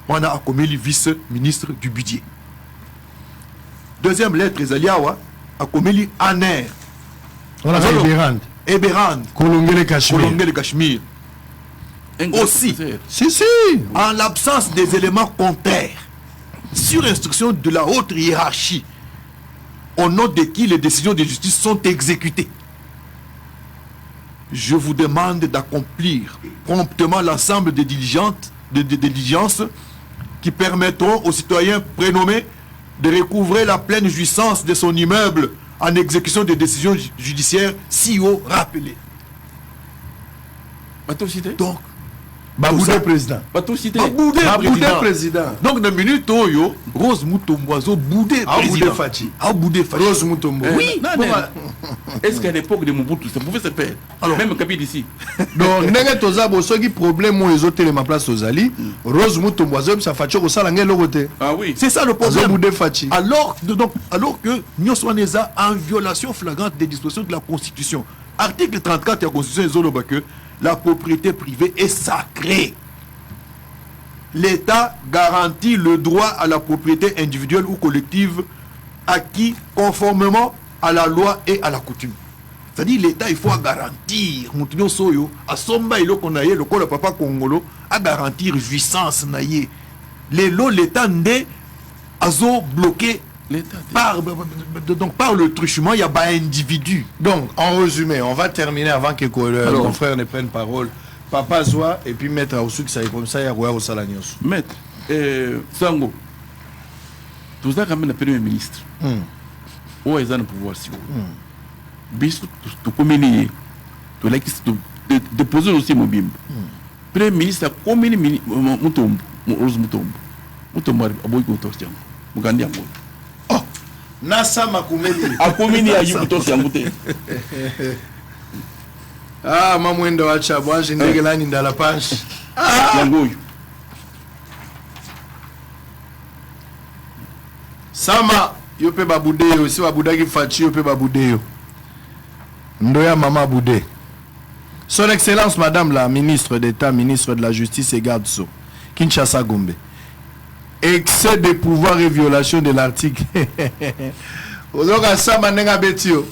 On a Akomeli, vice-ministre du budget. Deuxième lettre, Ezaliawa, Akomeli Aner. On a Eberand. Kolongele Cachemire. Aussi, si. En l'absence des éléments contraires, sur instruction de la haute hiérarchie, au nom de qui les décisions de justice sont exécutées, je vous demande d'accomplir promptement l'ensemble des diligences qui permettront aux citoyens prénommés de recouvrer la pleine jouissance de son immeuble en exécution des décisions judiciaires si haut rappelées. Donc, Baboudé président. Baboudé président. Donc, dans la minute où Rose Mutomboiseau boudé président. Boudé Fachi. Rose Mutombo. Oui. Est-ce qu'à l'époque de Mobutu, ça pouvait se faire? Alors, même Kabila ici. Donc, n'est-ce pas ce qui problème où ils ont télé ma place aux Ali? Rose Mutomboiseau, ça fait que ça l'angé l'autre. Ah oui. C'est ça le problème. Boudé Fachi. Alors que Nyoswaneza en violation flagrante des dispositions de la Constitution. Article 34 de la Constitution est que la propriété privée est sacrée. L'État garantit le droit à la propriété individuelle ou collective acquis conformément à la loi et à la coutume. C'est-à-dire l'État, il faut garantir. Moutinho Soyo, à Somba, il a le col papa Congolo, à garantir jouissance naïe. L'État n'est pas bloqué. Par le truchement, il y a pas individu. Donc, en résumé, on va terminer avant que nos confrères ne prennent parole. Papa Zoa et puis Maître Aoussou, ça est comme ça, il y a Roya au Salagnos. Maître, Sango, tout ça, quand même, le Premier ministre, où est-ce le pouvoir si vous bis, tout communier, tout là qui se déposer aussi mon bim. Premier ministre, a communié Moutombo, Rose Moutombo, Moutombo, Aboy Koutostiam, Mugandi Amoy. Nasa Makumeli. Akomini a yukuto siamute. Ah, mamwendo wacha bwaje ndege lani ndala panshi. Yangoyo. Sama yope babudeyo, si babudaki Fachi yope babudeyo. Ndoya mama Boudé. Son Excellence Madame la Ministre d'État, Ministre de la Justice et Garde Sceaux, Kinshasa Gombe. Excès de pouvoir et violation de l'article. Ozoka sama nenga betio.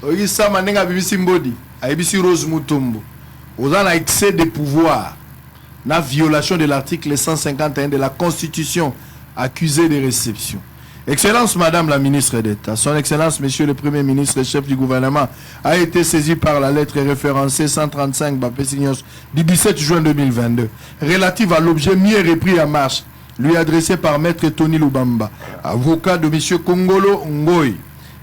Oyi sama nenga bibisi mbodi. Aibisi Rose Mutombo. Ozana excès de pouvoir. Na violation de l'article 151 de la Constitution. Accusé de réception. Excellence Madame la Ministre d'État, Son Excellence Monsieur le Premier Ministre et Chef du gouvernement a été saisi par la lettre référencée 135 Bapé-Signos du 17 juin 2022 relative à l'objet mieux repris en marche lui adressé par Maître Tony Lubamba, avocat de Monsieur Kongolo Ngoy.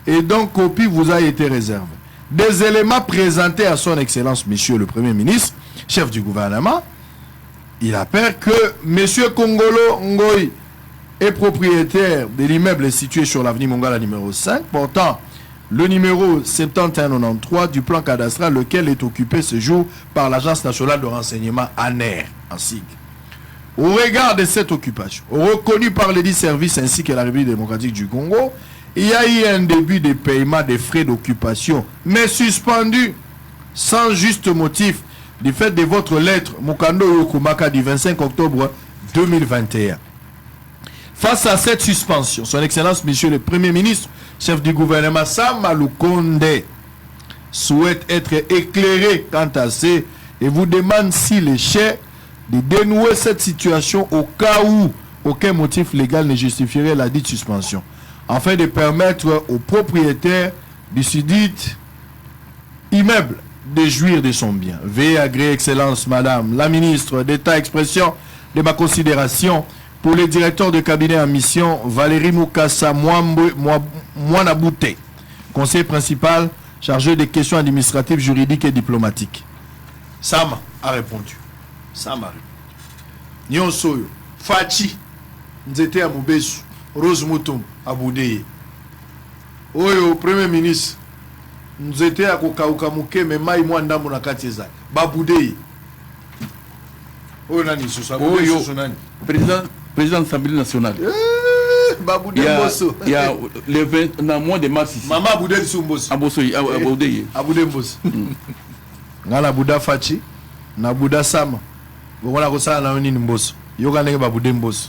Et donc copie vous a été réservée. Des éléments présentés à Son Excellence Monsieur le Premier Ministre, Chef du gouvernement, il appelle que Monsieur Kongolo Ngoy est propriétaire de l'immeuble situé sur l'avenue Mongala numéro 5, portant le numéro 7193 du plan cadastral, lequel est occupé ce jour par l'Agence nationale de renseignement ANER, ainsi. Au regard de cette occupation, reconnue par les 10 services ainsi que la République démocratique du Congo, il y a eu un début de paiement des frais d'occupation, mais suspendu sans juste motif du fait de votre lettre Mukando Yokumaka du 25 octobre 2021. Face à cette suspension, Son Excellence Monsieur le Premier Ministre, chef du gouvernement Sama Lukonde, souhaite être éclairé quant à ces et vous demande s'il est cher de dénouer cette situation au cas où aucun motif légal ne justifierait la dite suspension, afin de permettre aux propriétaires du sudit immeuble de jouir de son bien. Veuillez agréer, Excellence Madame la Ministre d'État, expression de ma considération pour le directeur de cabinet en mission, Valérie Moukassa Mouanabouté, conseiller principal chargé des questions administratives, juridiques et diplomatiques. Sama a répondu. Sama a répondu. Nyonsoyo, Fachi, Nzete Amoubesu, Rose Moutoum, Aboudeye. Oyo, Premier ministre, Nzete Akokauka Mouke, mais Maï Mouandamou Nakatieza, Baboudeye. Oh nani président de l'Assemblée nationale. Baboudé Mbosso. Il y a le 20 dans le mois de mars ici. Maman Aboudé Sumbosso. Aboudé Mbosso. Ngala Bouda Fachi, na Bouda Sama. Voilà ça na oni Mbosso. Yoga nenge Baboudé Mbosso.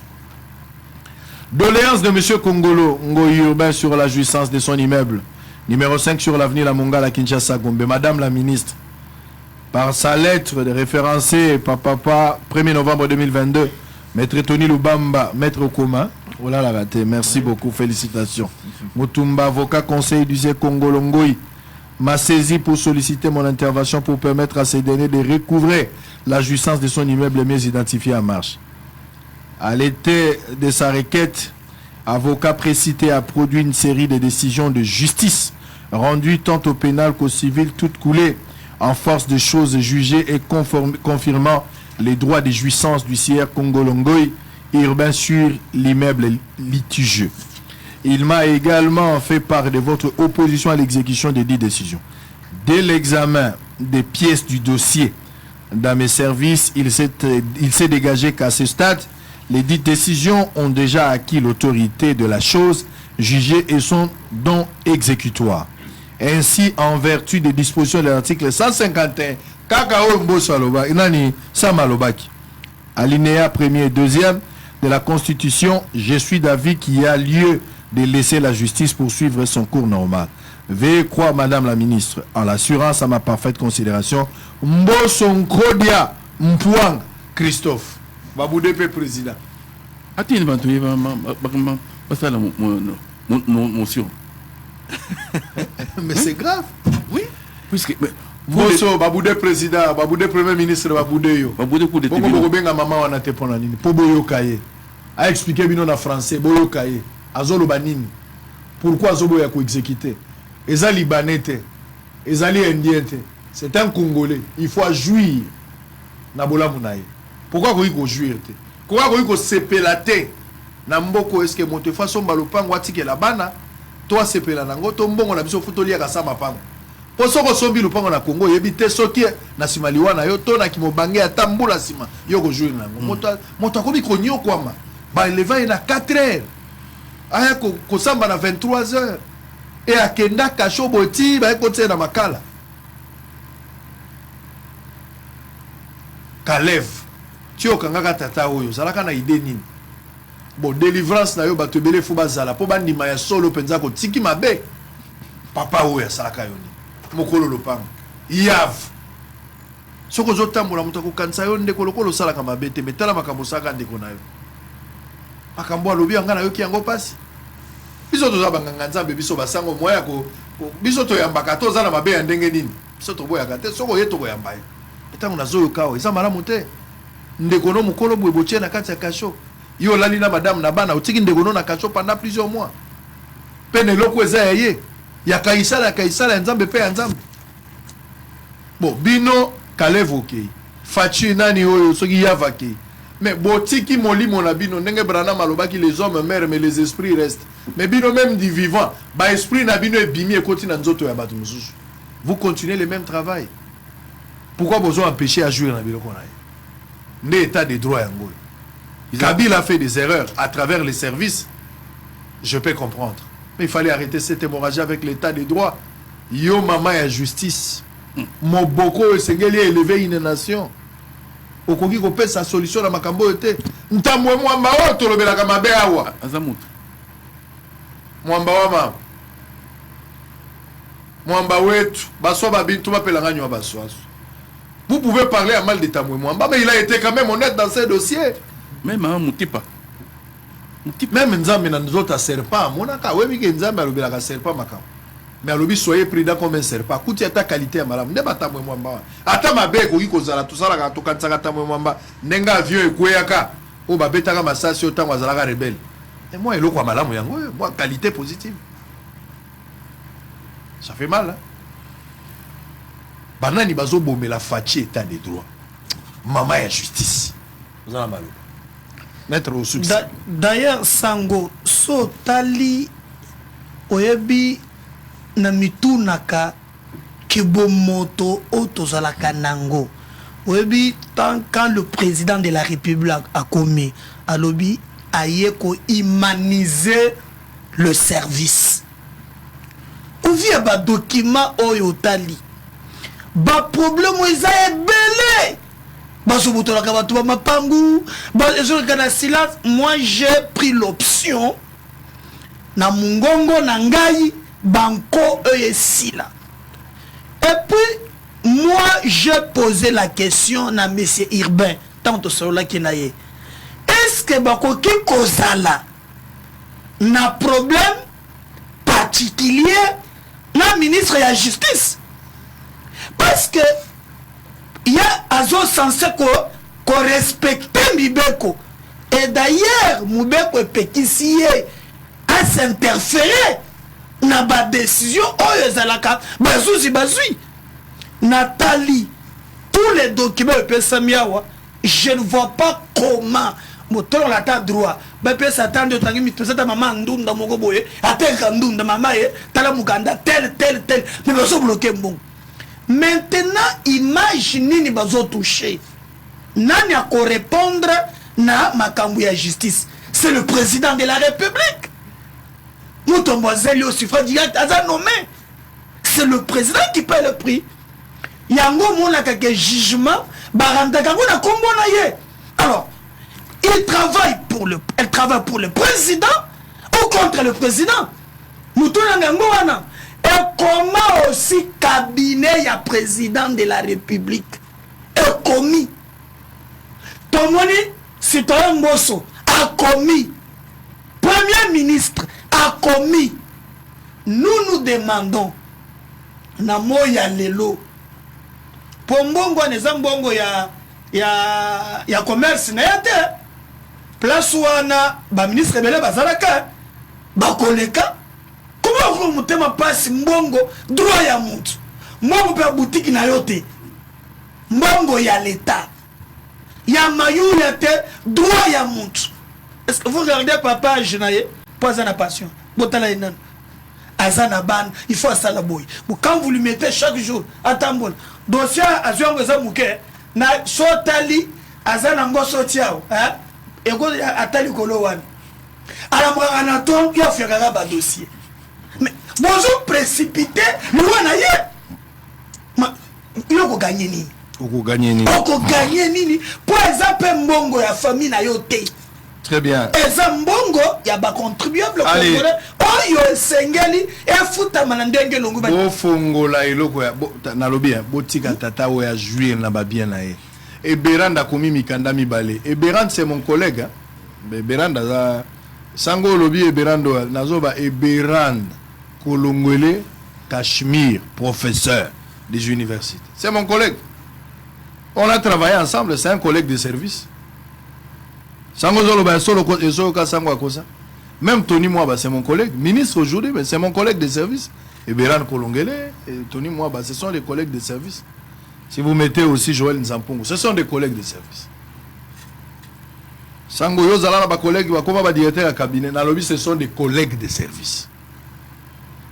Doléance de M. Kongolo Ngoyi Urbain sur la jouissance de son immeuble. Numéro 5 sur l'avenue La Mongala Kinshasa Gombe. Madame la ministre, par sa lettre de référencée par papa 1er novembre 2022, Maître Tony Lubamba, maître au commun. Oh là là, merci beaucoup, félicitations. Mutumba, avocat conseil du Kongolo Ngoyi, m'a saisi pour solliciter mon intervention pour permettre à ces derniers de recouvrer la jouissance de son immeuble mieux identifié en marche. À l'été de sa requête, avocat précité a produit une série de décisions de justice rendues tant au pénal qu'au civil, toutes coulées en force de choses jugées et confirmant les droits de jouissance du sieur Kongolo Ngoyi urbain sur l'immeuble litigieux. Il m'a également fait part de votre opposition à l'exécution des 10 décisions. Dès l'examen des pièces du dossier dans mes services, il s'est dégagé qu'à ce stade, les 10 décisions ont déjà acquis l'autorité de la chose jugée et sont donc exécutoires. Ainsi, en vertu des dispositions de l'article 151, Kakao Mbosso Alobaki, Nani Samalobaki, alinéa 1er et 2e de la Constitution, je suis d'avis qu'il y a lieu de laisser la justice poursuivre son cours normal. Veuillez croire, Madame la ministre, en l'assurance à ma parfaite considération, Mbosso Nkrodia Mpouang Christophe, Baboudepe président. Attends, pas la motion. Mais c'est grave. Oui. Puisque Mbosso, Baboudé président, Baboudé premier ministre, Baboudé yo. Baboudé coup de tête. Bongo benga maman wana te pona nini. Po boyo kaye. A expliqué bino na français, boyo kaye. Azolo banini. Pourquoi azobo ya ko exécuter? Eza libanais te. Eza li indien te. C'est un Congolais. Il faut jouir na bola munaye. Pourquoi ko jouir te? Pourquoi ko sepela te? Na mboko eske moto façon balopango atike la bana. Toi sepela nango to mbongo na biso futolia ka sama pango. Posoko sombi lupango na Congo yebite soki na simaliwa na yo to na kimobange atambula sima yo ko jouer nango moto akobi konyo kwama ba lever na 4h aya ko samba na 23h et akenda kasho boti ba ko tsena makala Kalev tio kangaka tata oyo zalaka na idée nini bon délivrance na yo batebele fu bazala po bandima ya solo penza ko tiki mabe papa oyo salaka yo mokolo lopango yav soko zotambola moto akokanisa yo ndeko lokolo salaka mabete metala makambo saka ndeko na yo makambo alobi yanga na yo ki yango pasi biso toza banganga nzambe biso basango moya ko biso toyambaka toza na mabe ya ndenge nini biso toboyaka te soko ye tokoyamba ye etango nazoyoka oyo eza malamu te ndeko no mokolo boye botie na kati ya kasho yo olali na madame na bana otiki ndeko no na kasho pendant plusieurs mois pene eloko eza ya ye ya kaisala ya nzambe pe ya nzambe bon bino Kalev okei fachi nani oyo soki yava kei mais botiki molimo na bino ndenge brana malobaki les hommes meurent mais les esprits restent mais bino même du vivant ba esprit na bino ebimi ekoti na nzoto ya bato mosusu vous continuez le même travail pourquoi besoin empêcher à jouer na biloko na ye nde état de droit yango Kabila a fait des erreurs à travers les services je peux comprendre. Mais il fallait arrêter cette hémorragie avec l'état de droit. Yo maman ya justice. Moboko esengeli élever une nation. Okoki ko pesa sa solution na makambo yote. Ntamwe mwamba o tolobelaka mabe awa. Azamutu. Mwamba wa mama. Mwamba wetu baswa babintu bapelanga nywa baswaso. Vous pouvez parler à mal de Tamwe Mwamba, mais il a été quand même honnête dans ces dossiers. Même à Moutipa. Même Nzambe na nzota serpent, monaka webi ke Nzambe alobelaka serpent makam. Mais alobi soyez prudent comme un serpent. Kuti ata qualité ya malamu. Nde Tamwe Mwamba. Ata mabe ko kozala tosala ka to kansaka Tamwe Mwamba. Nenga avion ekweyaka. O babetaka masasi otango azalaka rebelle. Et moi eloko ya malamu yango, moi qualité positive. Ça fait mal hein. Banani bazo bomela fachi état de droit. Maman ya justice. Vous en avez mettre au succès. D'ailleurs, Sango, so tali oyebi na mitunaka kibomoto otozalaka nango Oui, quand le président de la République a commis, à lobby, a humaniser le service. Ou via ba document oyotali. Ba problème ils a belé. Ba soboto la kabato ba mapangu, ba silence. Moi j'ai pris l'option na mungongo na ngai banko esila. Et puis moi j'ai posé la question à monsieur Urbain tant sur la kinaye. Est-ce que bakoki kozala na problème particulier na ministre de la justice? Parce que il y a azo censé qu'on respecte Mibeko. Et d'ailleurs, Mibeko est péquisier à s'interférer dans la décision. Oh, bazui. Nathalie, tous les documents je ne vois pas comment. Moto la ta droit. Bapé Satan de tangi mi tout maman ndunda moko boye. Atenka ndunda mama ye. Tala muganda tel. Mais bazo bloquer bon. Maintenant, imaginez ni bazo toucher. Nani a ko répondre na makambu ya justice. C'est le président de la République. Moutomboiselle au suffrage direct a nommé. C'est le président qui paie le prix. Yango mona kake jugement baranda kango na kombo na ye. Alors, elle travaille pour le président ou contre le président. Et comment aussi cabinet ya président de la République est commis. Tomoni, citoyen Mbosso a commis. Premier ministre a commis. Nous demandons na moya lelo. Pombongo nezambongo ya commerce na yate. Place wana ba ministre bele bazalaka ba koleka. Comment vous mutema passe mbongo droit ya mutu. Mbongo pe boutique na yote. Mbongo ya l'état. Ya mayu ya te droit ya mutu. Est-ce que vous regardez papa jenaye pas na passion. Botala enan. Azana ban, il faut ça la boy. Quand vous lui mettez chaque jour attambol. Dossier azongo za muke na sotali azana ngo sotiao, hein? Et go atali kolo wan. Alors moi anaton il a fait un dossier. Mais bonjour précipité, loin na ye. Il faut gagner ni. Oko gagner ni. Oko gagner ni pour exemple mbongo ya famille na yote. Très bien. Eza mbongo ya ba contribuable congolais. Oyo sengeli e futa manandenge longo ba. Bo fongola eloko ya na lobi ya botika tata o ya juillet na ba bien na ye. Et Beranda komi mikanda mibale. Et Beranda c'est mon collègue. Mais Beranda za sango lobi et Beranda nazoba et Beranda Kolongwele Cachemire, professeur des universités. C'est mon collègue. On a travaillé ensemble, c'est un collègue de service. Sango zolo ba solo ko ezo ka sango akosa. Même Tony Mwaba c'est mon collègue, ministre aujourd'hui, mais c'est mon collègue de service. Et Beranda Kolongwele et Tony Mwaba, ce sont les collègues de service. Si vous mettez aussi Joël Nzampongo, ce sont des collègues de service. Sango Yozala, ma collègue, ma directeur à cabinet, dans lobby, ce sont des collègues de service.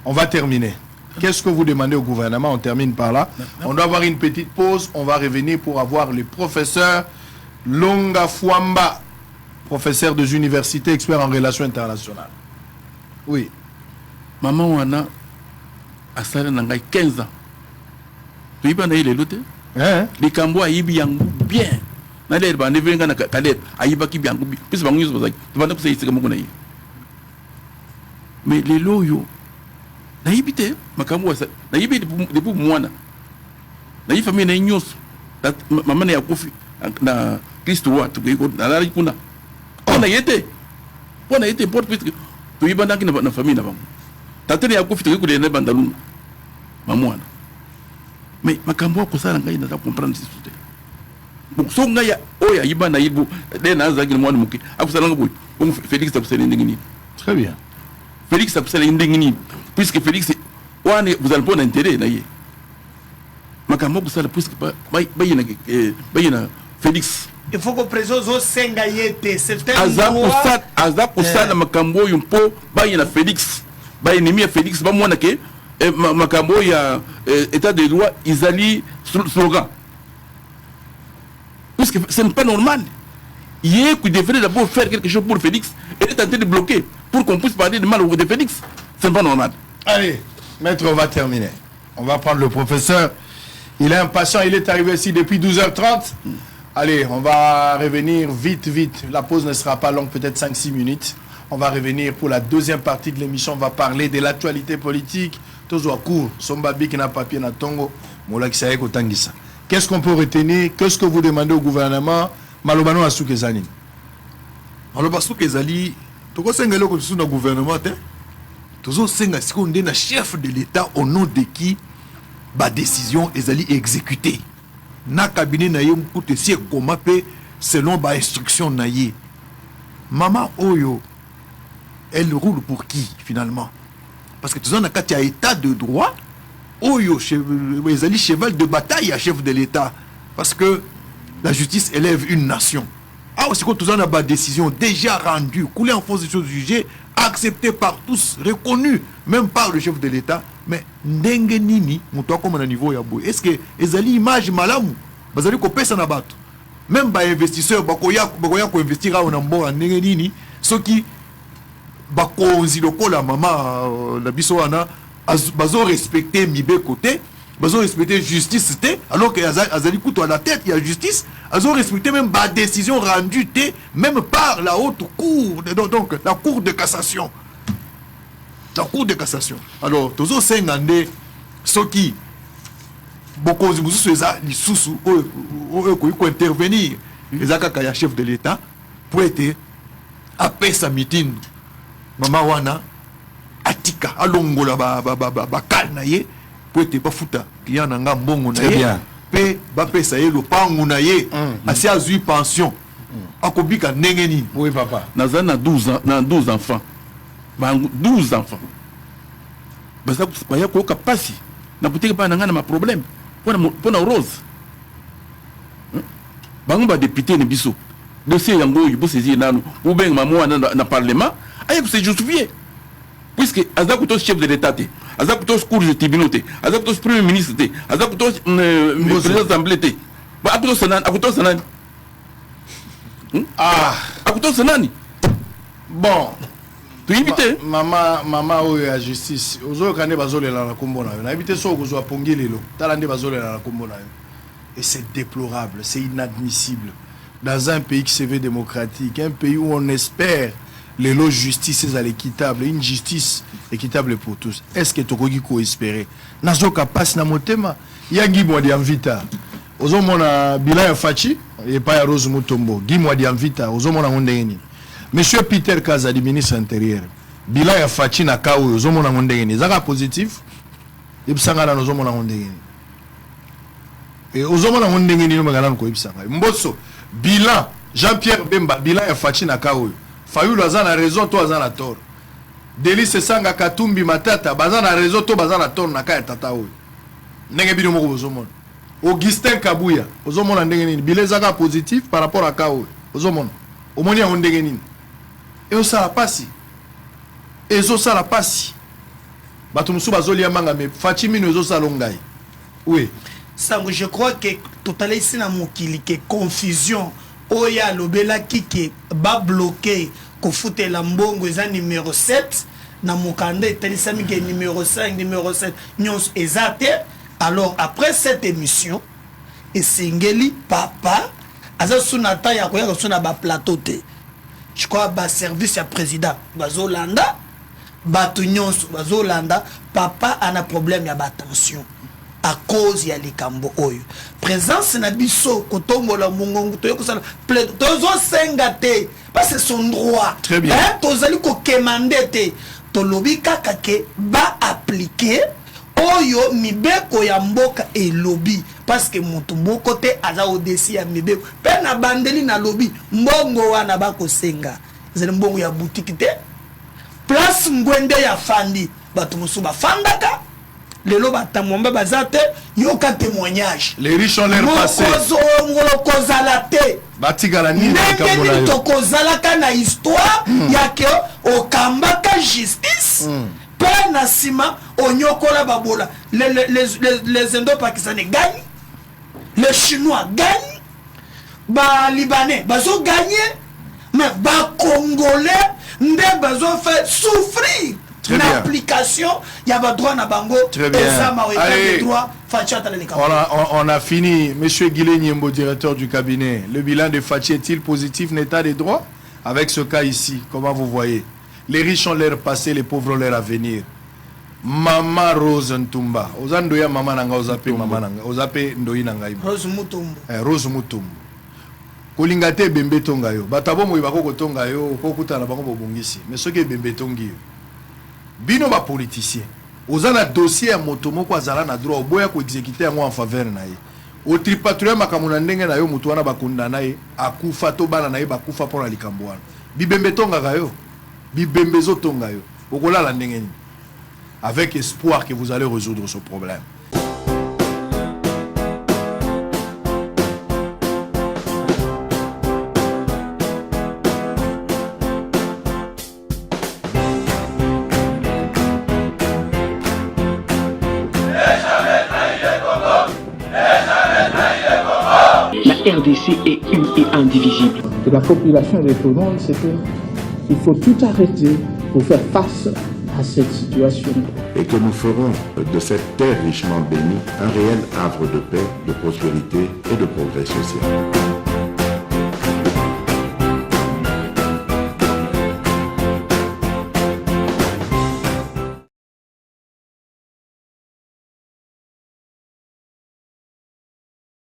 On va terminer. Qu'est-ce que vous demandez au gouvernement? On termine par là. On doit avoir une petite pause. On va revenir pour avoir le professeur Longa Fouamba, professeur des universités, expert en relations internationales. Oui. Maman Wana a salé 15 ans. Tu ibana ile lote likambo ayibi yangu bien na le ba ne venga na kalet ayiba ki yangu pisi bangu yuzo bazaki tubanda kusei sika moko na yi mais les loyo na yibite makambo sa na yibi depuis mwana na yi famille na nyos mama na yakufi na Kristo wa tu ko na la kuna ona yete port puisque tu ibana ki na famille na bangu tatene yakufi tu ko de ne bandaluna mamwana. Mais makambo ko sala ngai na comprendre ce sujet. Bon so ngai oya yiba na yibu de na zagi mo muki akusala ngaboy. Bon Félix akusala ndingini. Très bien. Félix akusala ndingini puisque Félix wane vous allez pas intérêt na ye. Makambo ko sala puisque bayina Félix. Il faut que président zo senga yete c'est un ko sala makambo yumpo bayina Félix. Bayina mi Félix ba mwana ke makambo ya état de droit ils allient slogan Puisque ce n'est pas normal. Hier, qu'il devrait d'abord faire quelque chose pour Félix et tenter de bloquer pour qu'on puisse parler de mal de Félix. Ce n'est pas normal. Allez, maître, on va terminer. On va prendre le professeur. Il est impatient, il est arrivé ici depuis 12h30. Allez, on va revenir vite. La pause ne sera pas longue, peut-être 5-6 minutes. On va revenir pour la deuxième partie de l'émission. On va parler de l'actualité politique. Toujours à court. Sombabi qui n'a papier na tongo. Qu'est-ce qu'on peut retenir? Qu'est-ce que vous demandez au gouvernement? Malobano Asuke Zani. Malobano Asuke Zali, toko senga loko sous le gouvernement, toujours senga si on est chef de l'État au nom de qui ba décision ezali exécutée. Na cabinet na yem koute si comment pe selon ba instruction na ye. Maman Oyo, elle roule pour qui finalement? Parce que toujours na kati ya état de droit, Oyo ezali cheval de bataille à chef de l'État parce que la justice élève une nation. Ah, c'est quand tout ça n'a pas de décision déjà rendue, coulée en force de choses jugées, acceptée par tous, reconnue, même par le chef de l'État. Mais ndenge nini, moutoua comme à niveau yabou. Est-ce que ezali image malamu, bazali ko pesa na bato. Même ba investisseur bakoya ko investir a onambo ndenge nini, ceux qui bakonzi lokola mama la biso wana bazo respecter mibe côté. Ils ont respecté justice, alors que Azali Koutou à la tête, il y a justice. Ils ont respecté même la décision rendue, même par la haute cour, donc la cour de cassation. La cour de cassation. Alors, tous ces 5 années, ceux qui, beaucoup de gens qui intervenir, les akakaya chef de l'État, pour être après sa meeting, Mama Wana, Atika, Alongola, Kalnaye, pour être pas fouta client nanga mbongo na ye pe ba pesa ye lopango na ye asi azui pension akobika ndenge nini. Oui papa, nazana 12 ans, na 12 enfants, 12 enfants basa baya ko kapasi na boutique pa nanga na ma problème pour na rose bango ba député ne biso dossier yango yubo saisir nanu ou ben maman na parlement aye ko se justifier puisque azakuto chef de l'État azakuto cour de tribunal azakuto premier ministre azakuto président d'assemblée akuto sanani akuto sanani bon tu éviter mama oyo ya justice ozo kande bazolela na kombo na yo na éviter so kozwa pongi lelo tala nde bazolela na kombo na yo et c'est déplorable, c'est inadmissible dans un pays qui se veut démocratique, un pays où on espère les lois justice est équitable, une justice équitable pour tous. Est-ce que tu peux espérer? Nazoka passe na motema. Yangi mwadi amvita. Ozo mona bilan fachi et pas Rose Mutombo. Gi mwadi amvita. Ozo mona ngondeni. Monsieur Peter Kazadi, ministre intérieur. Bilan fachi na kawo ozo mona ngondeni. Zaka positif. Ibsanga na ozo mona ngondeni. Et ozo mona ngondeni no magala ko ibsanga. Mboso bilan Jean-Pierre Bemba bilan fachi na kawo. Fayulu azana raison, toi azana tort. Délice Sanga Katumbi Matata, bazana raison, toi bazana tort na kaya tata oyo. Ndenge bino moko bozomona. Augustin Kabouya, ozomona ndenge nini. Bilezaka positif par rapport à kawo. Ozomona. Omoni ya ndenge nini. Et osala pasi. Et osala pasi. Bato musu bazoli ya manga me Fatimi no osala ngai. Oui. Sango, je crois que total ici na mokili que confusion. Oya lobela kike ba bloqué ko fute la mbongo eza numéro 7 na mokanda etelisami ke numéro 5 numéro 7 nyons ezate. Alors après cette émission et singeli papa aza sunata ya koya suna ba plateau te, je crois ba service ya président bazolanda batu nyons bazolanda papa ana problème ya ba tension à cause ya likambo oyo présence na biso kotombola mungongo to yokosala tozo sengate parce que son droit très bien tozali ko kemandete to lobi kaka ke ba appliquer oyo mibeko ya mboka et lobby parce que mutu moko te aza odesi ya mibeko pe na bandeli na lobby mbongo wana ba ko senga zeli mbongo ya boutique te place ngwende ya fandi batu musuba fandaka lelo batamomba bazate yoka témoignage les riches ont leur passé ngolo kozala te batigala nini ndenge to kozala kana histoire yake okambaka justice pe na sima onyokola babola les indo-pakistanais gagnent, les chinois gagnent ba Libanais bazo gagner mais ba Congolais nde bazo faire souffrir l'application il y a ba droit na bango très bien. Allez, droit on a fini. Monsieur Guilé Niembo, directeur du cabinet, le bilan de Fachi est-il positif en état des droits? Avec ce cas ici, comment vous voyez? Les riches ont leur passé, les pauvres ont leur avenir. Mama Rose Ntumba. Ozandoya mama nanga ozape mama nanga. Ozape ndoi nanga iba. Rose Mutumbu. Rose Mutumbu. Kolingate bembe tonga yo. Batabo mo ibako kotonga yo, kokuta na bango bobungisi. Mais ce qui est bembe tongi yo. Bino ba politicien. Ozana dossier ya moto moko azala na droit oboya ko exécuter yango en faveur na ye. O tripatouiller makamuna ndenge na yo mutu wana bakunda na ye, akufa to bana na ye bakufa pona likambo wana. Bibembe tonga ga yo. Bibembe zo tonga yo. Okola la ndenge ni. Avec espoir que vous allez résoudre ce problème. La RDC est une et indivisible. Que la population répondante, c'est qu'il faut tout arrêter pour faire face à cette situation. Et que nous ferons de cette terre richement bénie un réel havre de paix, de prospérité et de progrès social.